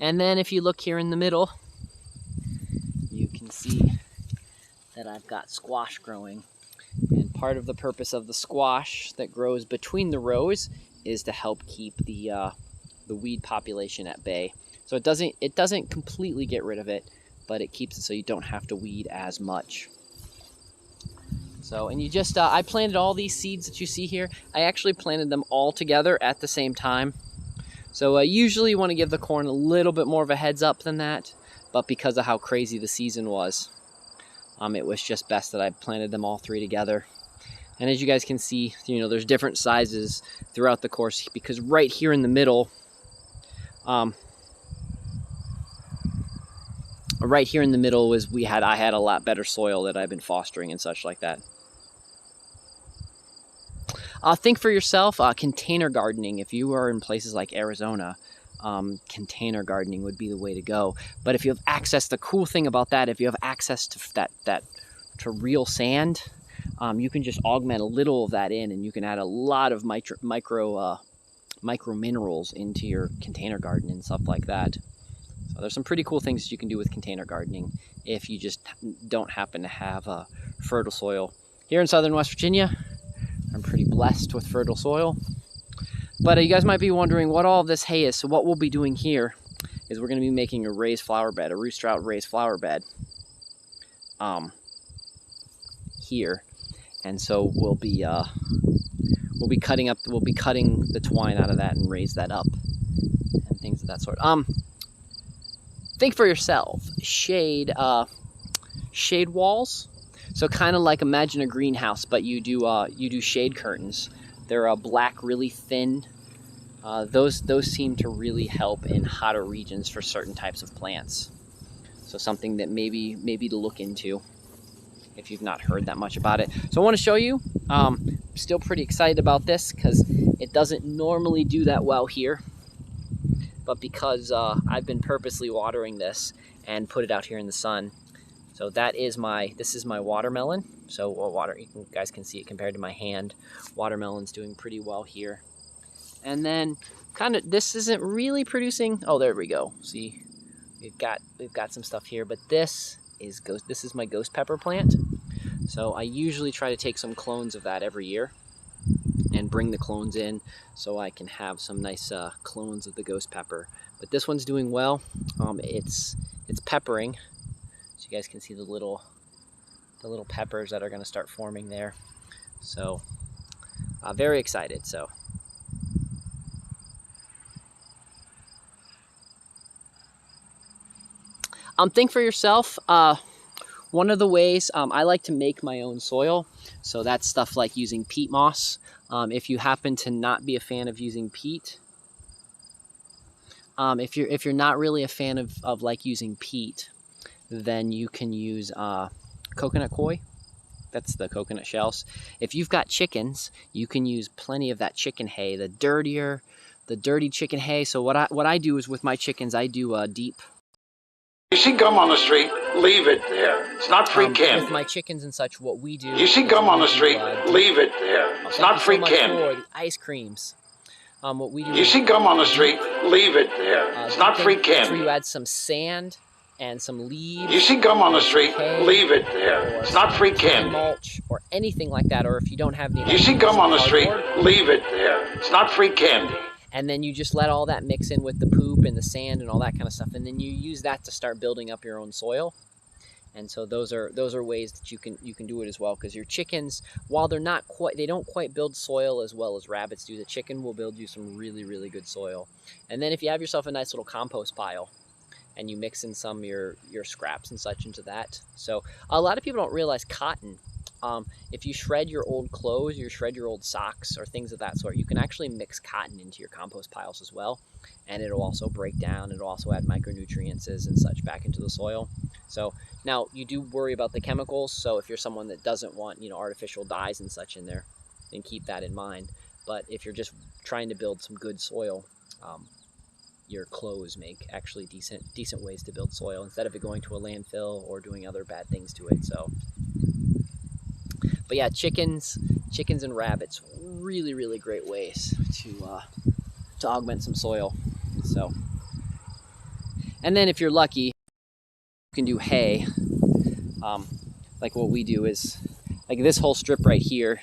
And then if you look here in the middle, you can see that I've got squash growing. And part of the purpose of the squash that grows between the rows is to help keep the weed population at bay. So it doesn't completely get rid of it, but it keeps it so you don't have to weed as much. So, and you just, I planted all these seeds that you see here. I actually planted them all together at the same time. So usually you want to give the corn a little bit more of a heads up than that, but because of how crazy the season was, it was just best that I planted them all three together. And as you guys can see, you know, there's different sizes throughout the course, because right here in the middle, was I had a lot better soil that I've been fostering and such like that. Think for yourself, container gardening. If you are in places like Arizona, container gardening would be the way to go. But if you have access, the cool thing about that, if you have access to to real sand, you can just augment a little of that in, and you can add a lot of micro minerals into your container garden and stuff like that. So there's some pretty cool things that you can do with container gardening if you just don't happen to have fertile soil. Here in southern West Virginia, I'm pretty blessed with fertile soil. But you guys might be wondering what all of this hay is. So what we'll be doing here is we're going to be making a raised flower bed, a roost trout raised flower bed here. And so we'll be cutting the twine out of that and raise that up and things of that sort. Think for yourself. Shade walls. So kind of like, imagine a greenhouse, but you do shade curtains. They're black, really thin. Those seem to really help in hotter regions for certain types of plants. So something that maybe to look into if you've not heard that much about it. So I want to show you. I'm still pretty excited about this because it doesn't normally do that well here. But because I've been purposely watering this and put it out here in the sun. So this is my watermelon. So you guys can see it compared to my hand. Watermelon's doing pretty well here. And then this isn't really producing. Oh, there we go. See, we've got some stuff here, but this is my ghost pepper plant. So I usually try to take some clones of that every year and bring the clones in so I can have some nice clones of the ghost pepper. But this one's doing well. It's peppering. So you guys can see the little peppers that are going to start forming there. So very excited. So think for yourself. One of the ways I like to make my own soil. So that's stuff like using peat moss. If you happen to not be a fan of using peat, if you're not really a fan of like using peat, then you can use coconut coir. That's the coconut shells. If you've got chickens, you can use plenty of that chicken hay, the dirty chicken hay. So what I do is with my chickens, I do deep. You see gum on the street, leave it there. It's not free candy. With my chickens and such, what we do. You see gum on the street, leave it there. It's not free candy. For the ice creams. What we do. You see gum on the street, leave it there. It's not free candy. That's where you add some sand and some leaves. You see gum on the street, leave it there. It's not free candy. Mulch or anything like that, or if you don't have any. You see gum on the street, leave it there. It's not free candy. And then you just let all that mix in with the poop and the sand and all that kind of stuff, and then you use that to start building up your own soil. And so those are ways that you can do it as well, because your chickens, while they don't quite build soil as well as rabbits do, the chicken will build you some really, really good soil. And then if you have yourself a nice little compost pile, and you mix in some of your scraps and such into that. So a lot of people don't realize cotton. If you shred your old clothes, you shred your old socks or things of that sort, you can actually mix cotton into your compost piles as well. And it'll also break down. It'll also add micronutrients and such back into the soil. So now you do worry about the chemicals. So if you're someone that doesn't want, artificial dyes and such in there, then keep that in mind. But if you're just trying to build some good soil, your clothes make actually decent ways to build soil instead of it going to a landfill or doing other bad things to it. So, but yeah, chickens and rabbits, really, really great ways to augment some soil. So, and then if you're lucky, you can do hay. Like what we do is, like this whole strip right here.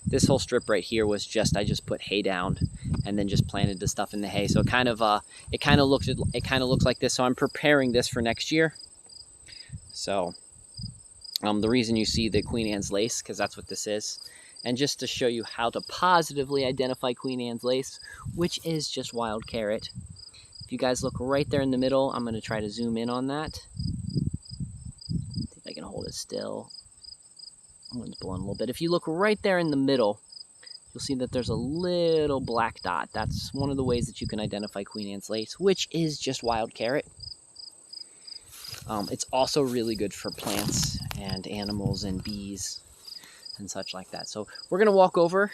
This whole strip right here was I just put hay down and then just planted the stuff in the hay. So it kind of looks like this. So I'm preparing this for next year. So the reason you see the Queen Anne's lace, because that's what this is. And just to show you how to positively identify Queen Anne's lace, which is just wild carrot. If you guys look right there in the middle, I'm going to try to zoom in on that. See if I can hold it still. One's blowing a little bit. If you look right there in the middle, you'll see that there's a little black dot. That's one of the ways that you can identify Queen Anne's lace, which is just wild carrot. It's also really good for plants and animals and bees and such like that. So we're going to walk over.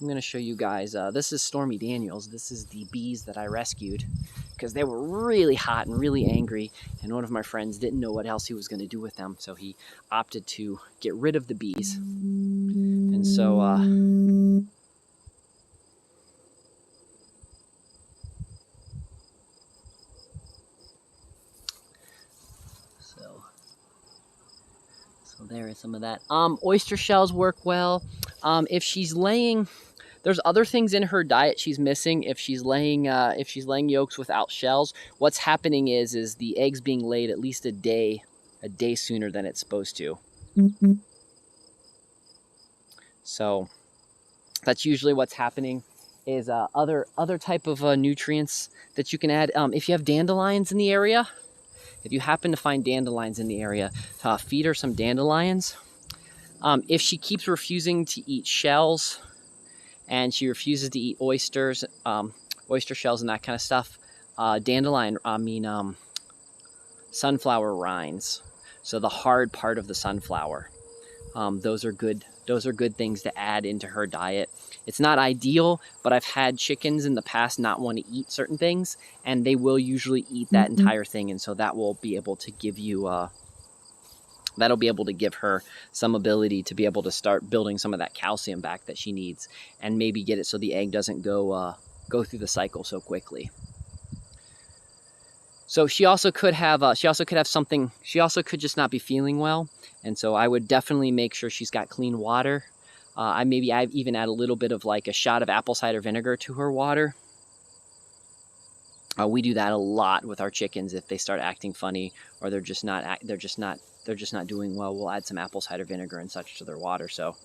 I'm going to show you guys. This is Stormy Daniels. This is the bees that I rescued because they were really hot and really angry, and one of my friends didn't know what else he was going to do with them, so he opted to get rid of the bees. And so there is some of that. Oyster shells work well. If she's laying, there's other things in her diet she's missing. If she's laying yolks without shells, what's happening is the eggs being laid at least a day sooner than it's supposed to. Mm-hmm. So that's usually what's happening. Is other type of nutrients that you can add. If you have dandelions in the area. If you happen to find dandelions in the area, feed her some dandelions. If she keeps refusing to eat shells and she refuses to eat oysters, oyster shells and that kind of stuff, sunflower rinds. So the hard part of the sunflower. Those are good things to add into her diet. It's not ideal, but I've had chickens in the past not want to eat certain things, and they will usually eat that entire thing, and so that will be able to give you that'll be able to give her some ability to be able to start building some of that calcium back that she needs, and maybe get it so the egg doesn't go through the cycle so quickly. So she also could have something. She also could just not be feeling well, and so I would definitely make sure she's got clean water. I've even add a little bit of like a shot of apple cider vinegar to her water. We do that a lot with our chickens if they start acting funny or they're just not doing well. We'll add some apple cider vinegar and such to their water. So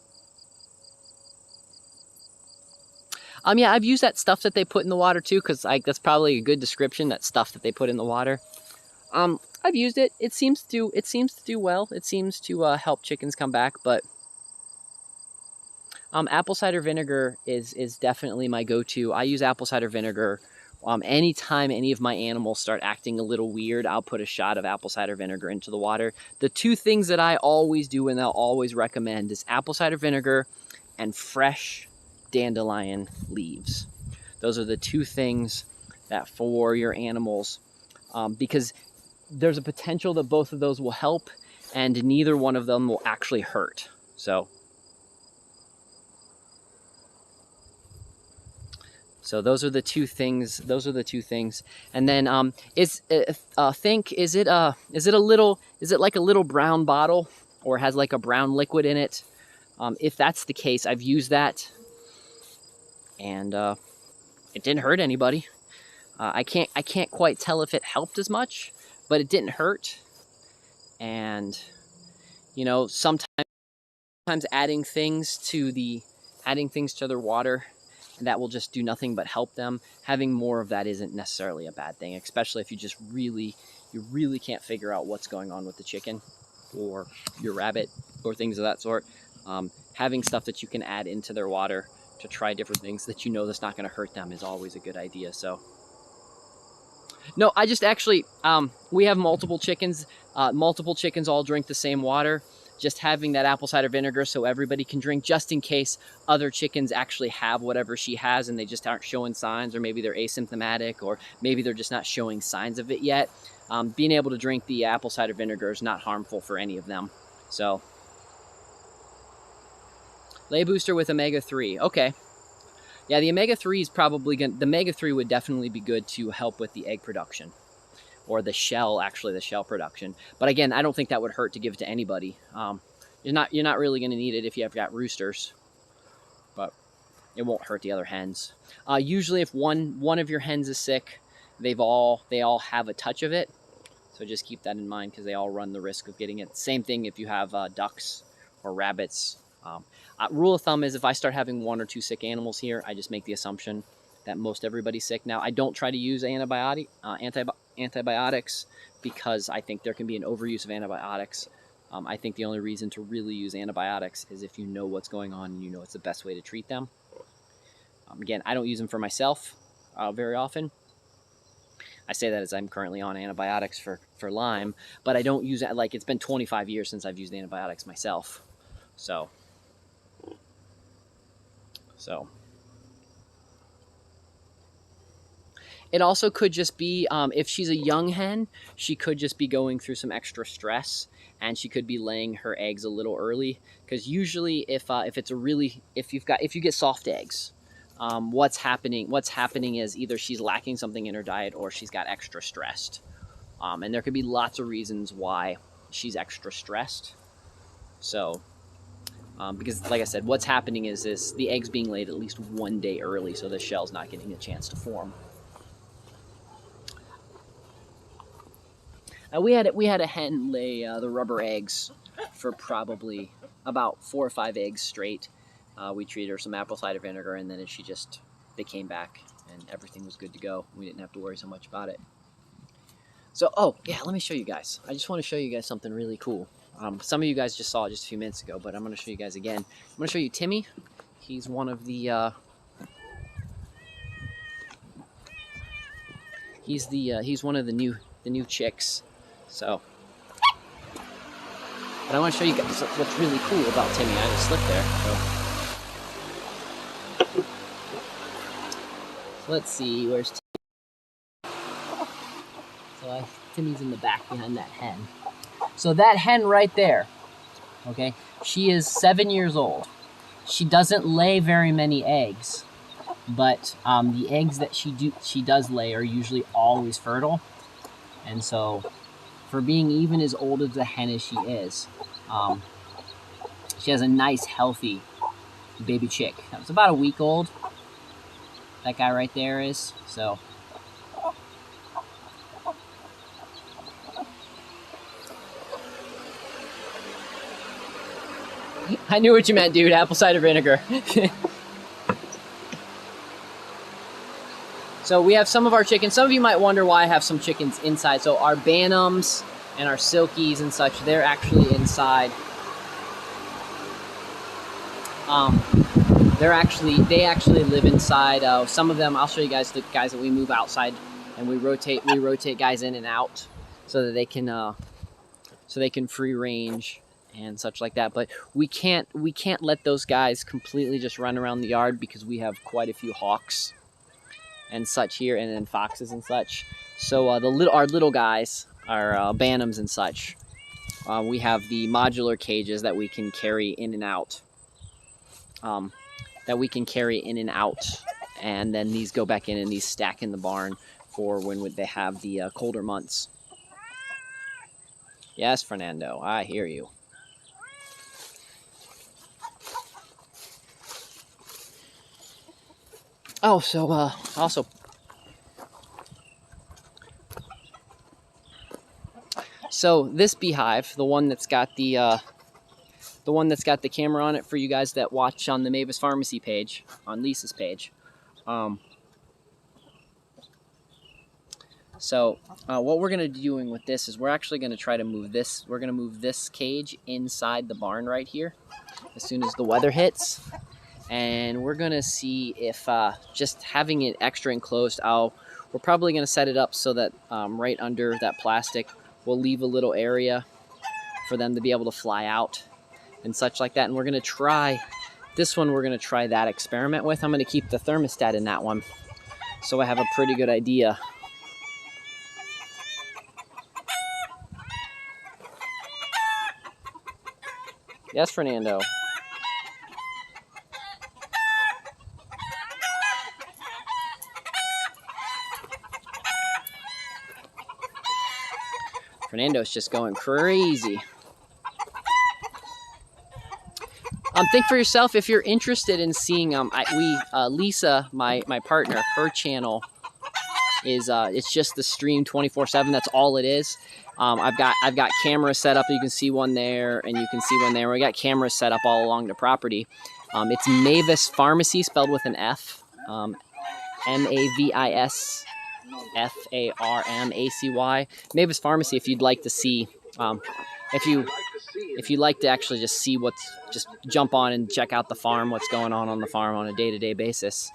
yeah, I've used that stuff that they put in the water too, because that's probably a good description, that stuff that they put in the water. I've used it. It seems to do well. It seems to help chickens come back, but apple cider vinegar is definitely my go-to. I use apple cider vinegar Anytime any of my animals start acting a little weird, I'll put a shot of apple cider vinegar into the water. The two things that I always do and I'll always recommend is apple cider vinegar and fresh dandelion leaves. Those are the two things that for your animals, because there's a potential that both of those will help and neither one of them will actually hurt. So those are the two things. And then is it like a little brown bottle or has like a brown liquid in it? If that's the case, I've used that and it didn't hurt anybody. I can't quite tell if it helped as much, but it didn't hurt. And you know, sometimes adding things to their water, and that will just do nothing but help them. Having more of that isn't necessarily a bad thing, especially if you really can't figure out what's going on with the chicken or your rabbit or things of that sort. Having stuff that you can add into their water to try different things that you know that's not going to hurt them is always a good idea. So no, I just actually, we have multiple chickens. Multiple chickens all drink the same water. Just having that apple cider vinegar so everybody can drink, just in case other chickens actually have whatever she has and they just aren't showing signs, or maybe they're asymptomatic, or maybe they're just not showing signs of it yet. Being able to drink the apple cider vinegar is not harmful for any of them. So, lay booster with omega-3. Okay. Yeah, the omega-3 is probably the omega-3 would definitely be good to help with the egg production. Or the shell production. But again, I don't think that would hurt to give it to anybody. You're not really going to need it if you have got roosters, but it won't hurt the other hens. Usually, if one of your hens is sick, they all have a touch of it. So just keep that in mind because they all run the risk of getting it. Same thing if you have ducks or rabbits. Rule of thumb is if I start having 1 or 2 sick animals here, I just make the assumption that most everybody's sick. Now, I don't try to use antibiotics because I think there can be an overuse of antibiotics. I think the only reason to really use antibiotics is if you know what's going on and you know it's the best way to treat them. Again, I don't use them for myself very often. I say that as I'm currently on antibiotics for Lyme, but I don't use it. Like, it's been 25 years since I've used antibiotics myself. So it also could just be, if she's a young hen, she could just be going through some extra stress, and she could be laying her eggs a little early. Because usually, if you get soft eggs, what's happening is either she's lacking something in her diet or she's got extra stressed, and there could be lots of reasons why she's extra stressed. So. Because, like I said, what's happening is the egg's being laid at least 1 day early, so the shell's not getting a chance to form. We had a hen lay the rubber eggs for probably about 4 or 5 eggs straight. We treated her some apple cider vinegar, and then they came back, and everything was good to go. We didn't have to worry so much about it. So, oh yeah, let me show you guys. I just want to show you guys something really cool. Some of you guys just saw it just a few minutes ago, but I'm going to show you guys again. I'm going to show you Timmy. He's one of the he's one of the new chicks. So, but I want to show you guys what's really cool about Timmy. I just slipped there. So let's see, where's Timmy? So Timmy's in the back behind that hen. So that hen right there, okay, she is 7 years old. She doesn't lay very many eggs, but the eggs that she does lay are usually always fertile. And so, for being even as old as the hen as she is, she has a nice, healthy baby chick. It's about a week old. That guy right there is. So. I knew what you meant, dude. Apple cider vinegar. So we have some of our chickens. Some of you might wonder why I have some chickens inside. So our Bantams and our Silkies and such, they're actually inside. they actually live inside. Some of them, I'll show you guys the guys that we move outside, and we rotate guys in and out so that they can free range and such like that. But we can't let those guys completely just run around the yard because we have quite a few hawks and such here, and then foxes and such. So our little guys, our bantams and such, we have the modular cages that we can carry in and out. And then these go back in and these stack in the barn for when they have the colder months. Yes, Fernando, I hear you. Oh, so also, so this beehive, the one that's got the camera on it for you guys that watch on the Mavis Pharmacy page, on Lisa's page. So what we're going to be doing with this is we're actually going to try to move this. We're going to move this cage inside the barn right here as soon as the weather hits. And we're going to see if just having it extra enclosed, we're probably going to set it up so that right under that plastic, we'll leave a little area for them to be able to fly out and such like that. And we're going to try this one. We're going to try that experiment with. I'm going to keep the thermostat in that one so I have a pretty good idea. Yes, Fernando. Fernando's just going crazy. Think for yourself if you're interested in seeing. Lisa, my partner, her channel is it's just the stream 24/7. That's all it is. I've got cameras set up. You can see one there, and you can see one there. We got cameras set up all along the property. It's Mavis Pharmacy, spelled with an F. MAVIS FARMACY. Mavis Pharmacy. If you'd like to see, if you'd like to actually just jump on and check out the farm, what's going on the farm on a day-to-day basis,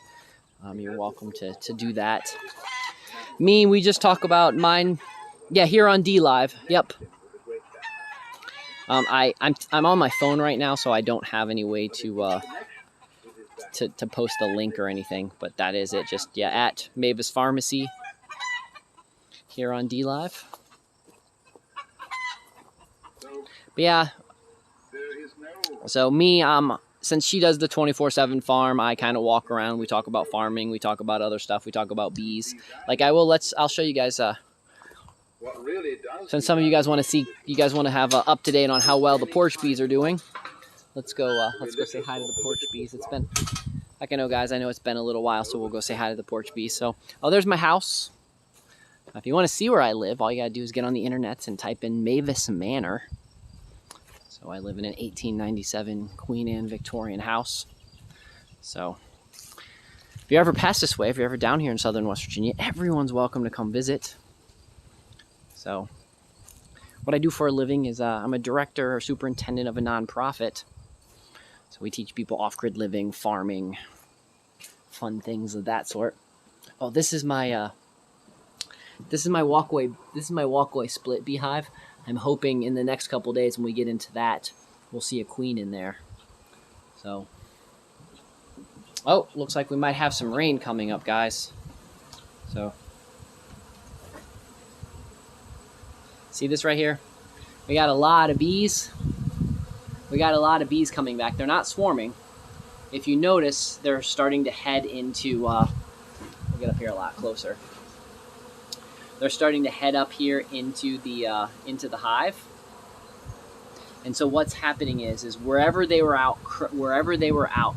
you're welcome to do that. Me, we just talk about mine. Yeah, here on D Live. Yep. I'm on my phone right now, so I don't have any way to post a link or anything. But that is it. Just at Mavis Pharmacy here on D Live. But yeah. So me, since she does the 24/7 farm, I kind of walk around. We talk about farming. We talk about other stuff. We talk about bees. Like I'll show you guys. Since some of you guys want to see, you guys want to have up to date on how well the porch bees are doing. Let's go say hi to the porch bees. It's been, like I know guys, I know it's been a little while, so we'll go say hi to the porch bees. So, there's my house. If you want to see where I live, all you gotta do is get on the internet and type in Mavis Manor. So I live in an 1897 Queen Anne Victorian house. So if you ever pass this way, if you're ever down here in southern West Virginia, everyone's welcome to come visit. So what I do for a living is I'm a director or superintendent of a nonprofit. So we teach people off-grid living, farming, fun things of that sort. Oh, this is my walkway. This is my walkway split beehive. I'm hoping in the next couple days when we get into that, we'll see a queen in there. So, oh, looks like we might have some rain coming up, guys. So, see this right here? We got a lot of bees. We got a lot of bees coming back. They're not swarming. If you notice, they're starting to head into, we'll get up here a lot closer. They're starting to head up here into the hive. And so what's happening is wherever they were out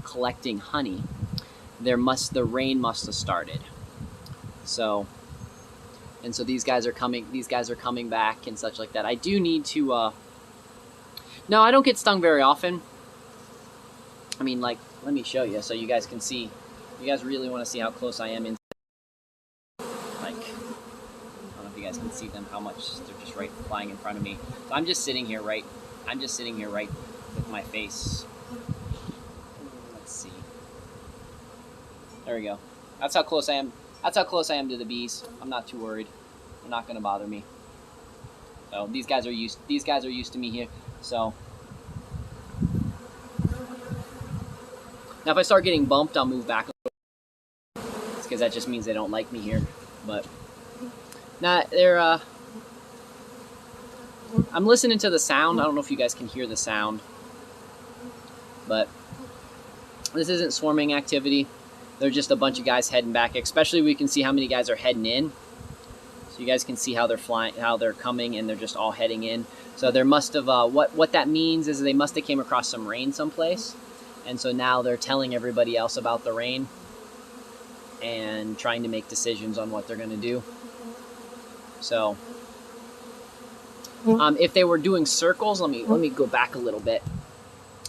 collecting honey, the rain must have started. So, and so these guys are coming back and such like that. I do need to no, I don't get stung very often. I mean, like, let me show you so you guys can see. You guys really want to see how close I am in, like, you guys can see them, how much they're just right flying in front of me. So I'm just sitting here right with my face. Let's see. There we go. That's how close I am. That's how close I am to the bees. I'm not too worried. They're not going to bother me. So these guys are used. These guys are used to me here. So now if I start getting bumped, I'll move back a little. It's because that just means they don't like me here. But nah, they're. I'm listening to the sound. I don't know if you guys can hear the sound, but this isn't swarming activity. They're just a bunch of guys heading back. Especially we can see how many guys are heading in. So you guys can see how they're flying, how they're coming, and they're just all heading in. So there must have, what that means is they must have came across some rain someplace. And so now they're telling everybody else about the rain and trying to make decisions on what they're going to do. So if they were doing circles, let me go back a little bit.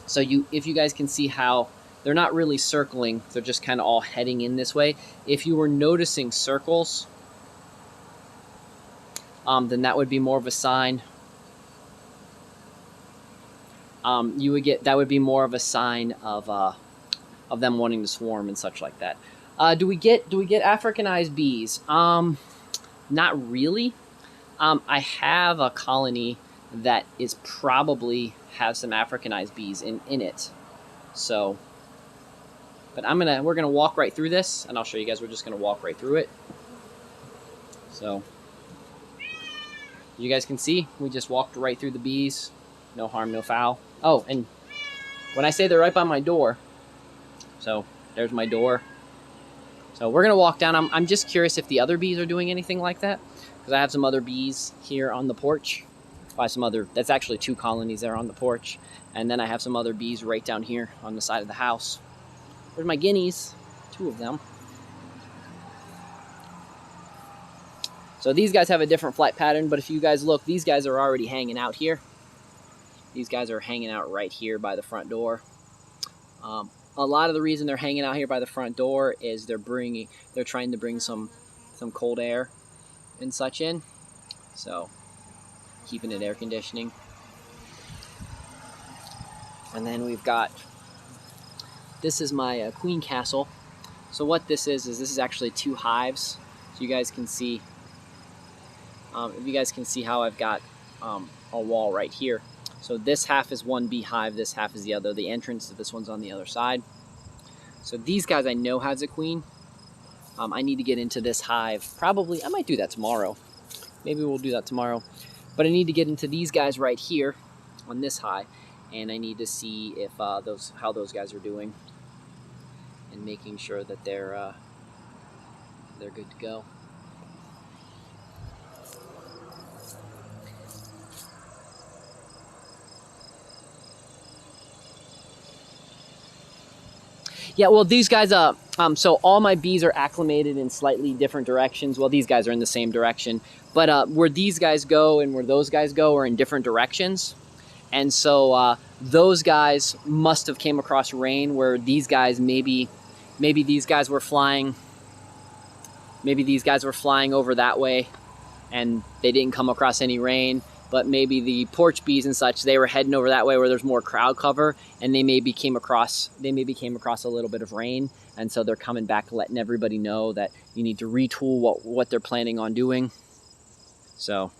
So if you guys can see how they're not really circling, they're just kind of all heading in this way. If you were noticing circles, then that would be more of a sign. That would be more of a sign of them wanting to swarm and such like that. Do we get Africanized bees? Not really. I have a colony that is probably have some Africanized bees in it. So, but we're gonna walk right through this, and I'll show you guys. We're just gonna walk right through it. So, you guys can see we just walked right through the bees. No harm, no foul. Oh, and when I say they're right by my door, so there's my door. So we're gonna walk down. I'm just curious if the other bees are doing anything like that, because I have some other bees here on the porch. That's actually 2 colonies there on the porch, and then I have some other bees right down here on the side of the house. There's my guineas, 2 of them. So these guys have a different flight pattern, but if you guys look, these guys are already hanging out here. These guys are hanging out right here by the front door. A lot of the reason they're hanging out here by the front door is they're trying to bring some cold air and such in. So keeping it air conditioning. And then we've got, this is my queen castle. So what this is actually 2 hives. So you guys can see, if you guys can see how I've got a wall right here. So this half is one beehive, this half is the other. The entrance to this one's on the other side. So these guys I know has a queen. I need to get into this hive. Probably, I might do that tomorrow. Maybe we'll do that tomorrow. But I need to get into these guys right here on this hive, and I need to see if how those guys are doing, and making sure that they're good to go. Yeah, well, these guys, so all my bees are acclimated in slightly different directions. Well, these guys are in the same direction, but where these guys go and where those guys go are in different directions. And so those guys must have came across rain, where these guys, maybe these guys were flying, over that way and they didn't come across any rain. But maybe the porch bees and such, they were heading over that way where there's more crowd cover, and they maybe came across a little bit of rain, and so they're coming back, letting everybody know that you need to retool what they're planning on doing. So,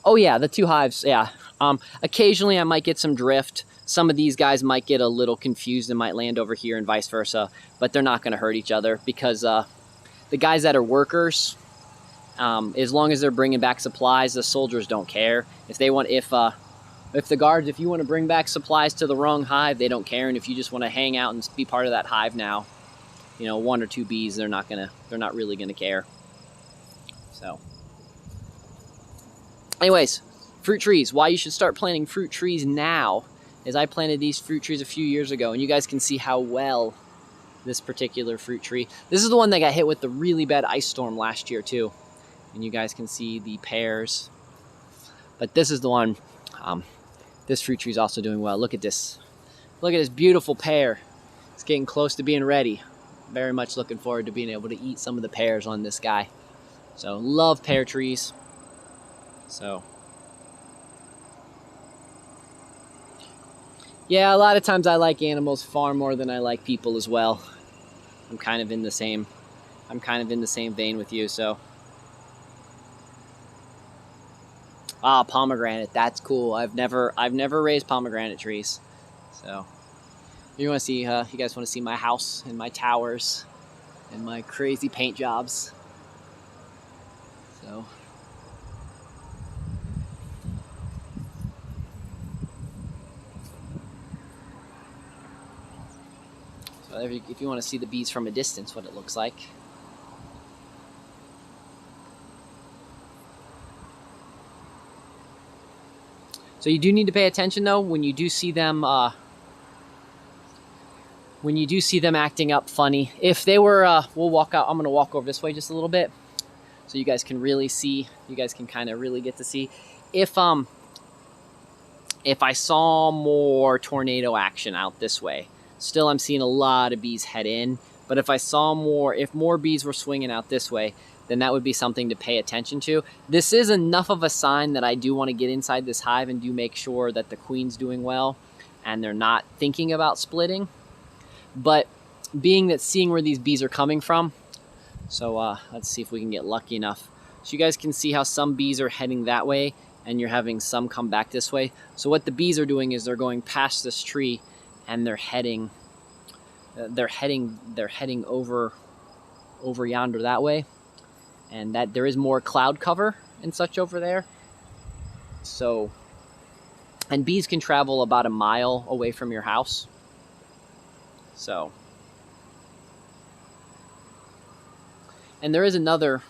oh yeah, the 2 hives, yeah. Occasionally I might get some drift. Some of these guys might get a little confused and might land over here and vice versa, but they're not going to hurt each other, because the guys that are workers, as long as they're bringing back supplies, the soldiers don't care. If you want to bring back supplies to the wrong hive, they don't care. And if you just want to hang out and be part of that hive now, 1 or 2 bees, they're not really gonna care. So, anyways, fruit trees. Why you should start planting fruit trees now is I planted these fruit trees a few years ago, and you guys can see how well this particular fruit tree. This is the one that got hit with the really bad ice storm last year too. And you guys can see the pears. But this is the one, this fruit tree is also doing well. Look at this. Look at this beautiful pear. It's getting close to being ready. Very much looking forward to being able to eat some of the pears on this guy. So, love pear trees. So, Yeah, a lot of times I like animals far more than I like people as well. I'm kind of in the same vein with you, so. Ah, pomegranate, that's cool. I've never raised pomegranate trees. So, you want to see you guys want to see my house and my towers and my crazy paint jobs. So, if you want to see the bees from a distance, what it looks like. So you do need to pay attention though when you do see them. When you do see them acting up funny, if they were, we'll walk out. I'm gonna walk over this way just a little bit, so you guys can really see. You guys can kind of really get to see. If I saw more tornado action out this way, still I'm seeing a lot of bees head in. But if I saw more, if more bees were swinging out this way, then that would be something to pay attention to. This is enough of a sign that I do want to get inside this hive and do make sure that the queen's doing well and they're not thinking about splitting. But seeing where these bees are coming from, so let's see if we can get lucky enough. So you guys can see how some bees are heading that way and you're having some come back this way. So what the bees are doing is they're going past this tree and they're heading over yonder that way. And that there is more cloud cover and such over there. So, and bees can travel about a mile away from your house. So, and there is another,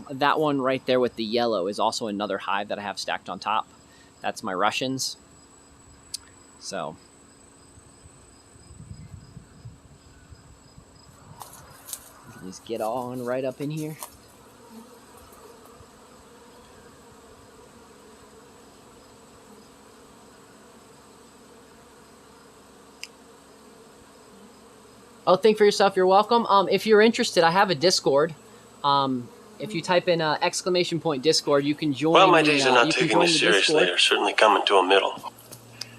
that one right there with the yellow is also another hive that I have stacked on top. That's my Russians. So, just get on right up in here. Oh, think for yourself. You're welcome. If you're interested, I have a Discord. If you type in exclamation point Discord, you can join. Well, my days are not taking you seriously. They're certainly coming to a middle.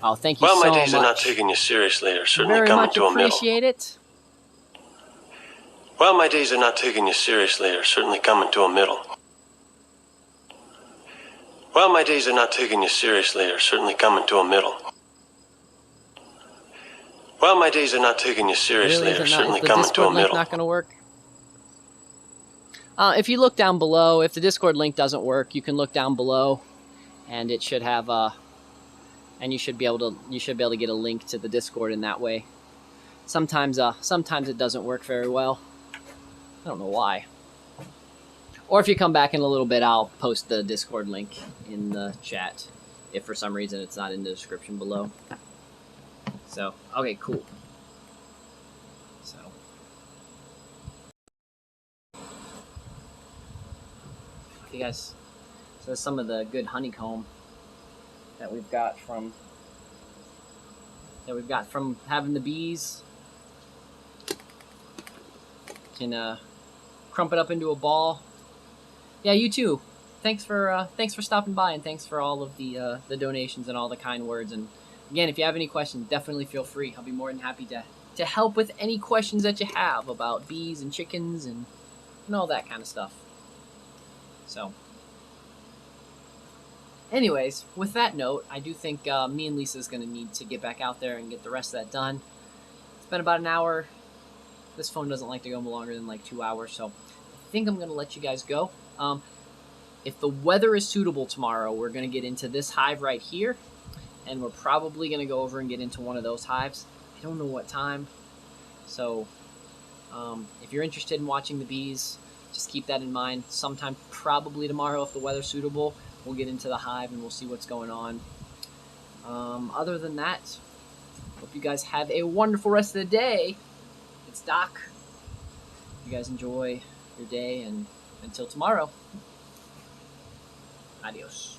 Oh, thank you so much. Well, my days are not taking you seriously. They're certainly coming to a middle. Very much appreciate it. Well, my days are not taking you seriously. They're certainly coming to a middle. Well, my days are not taking you seriously. They're certainly coming to a middle. Well, my days are not taking you seriously. They're certainly coming to a middle. Not going to work. If you look down below, if the Discord link doesn't work, you can look down below, and it should have and you should be able to get a link to the Discord in that way. Sometimes it doesn't work very well. I don't know why. Or if you come back in a little bit, I'll post the Discord link in the chat if for some reason it's not in the description below. So, okay, cool. So, okay guys, so some of the good honeycomb that we've got from having the bees. Can crump it up into a ball. Yeah, you too. Thanks for stopping by, and thanks for all of the donations and all the kind words. And again, if you have any questions, definitely feel free. I'll be more than happy to help with any questions that you have about bees and chickens and all that kind of stuff. So, anyways, with that note, I do think me and Lisa's going to need to get back out there and get the rest of that done. It's been about an hour. This phone doesn't like to go longer than like 2 hours, so I think I'm going to let you guys go. If the weather is suitable tomorrow, we're going to get into this hive right here, and we're probably going to go over and get into one of those hives. I don't know what time, so if you're interested in watching the bees, just keep that in mind. Sometime probably tomorrow, if the weather's suitable, we'll get into the hive and we'll see what's going on. Other than that, hope you guys have a wonderful rest of the day. It's Doc. You guys enjoy your day, and until tomorrow, adios.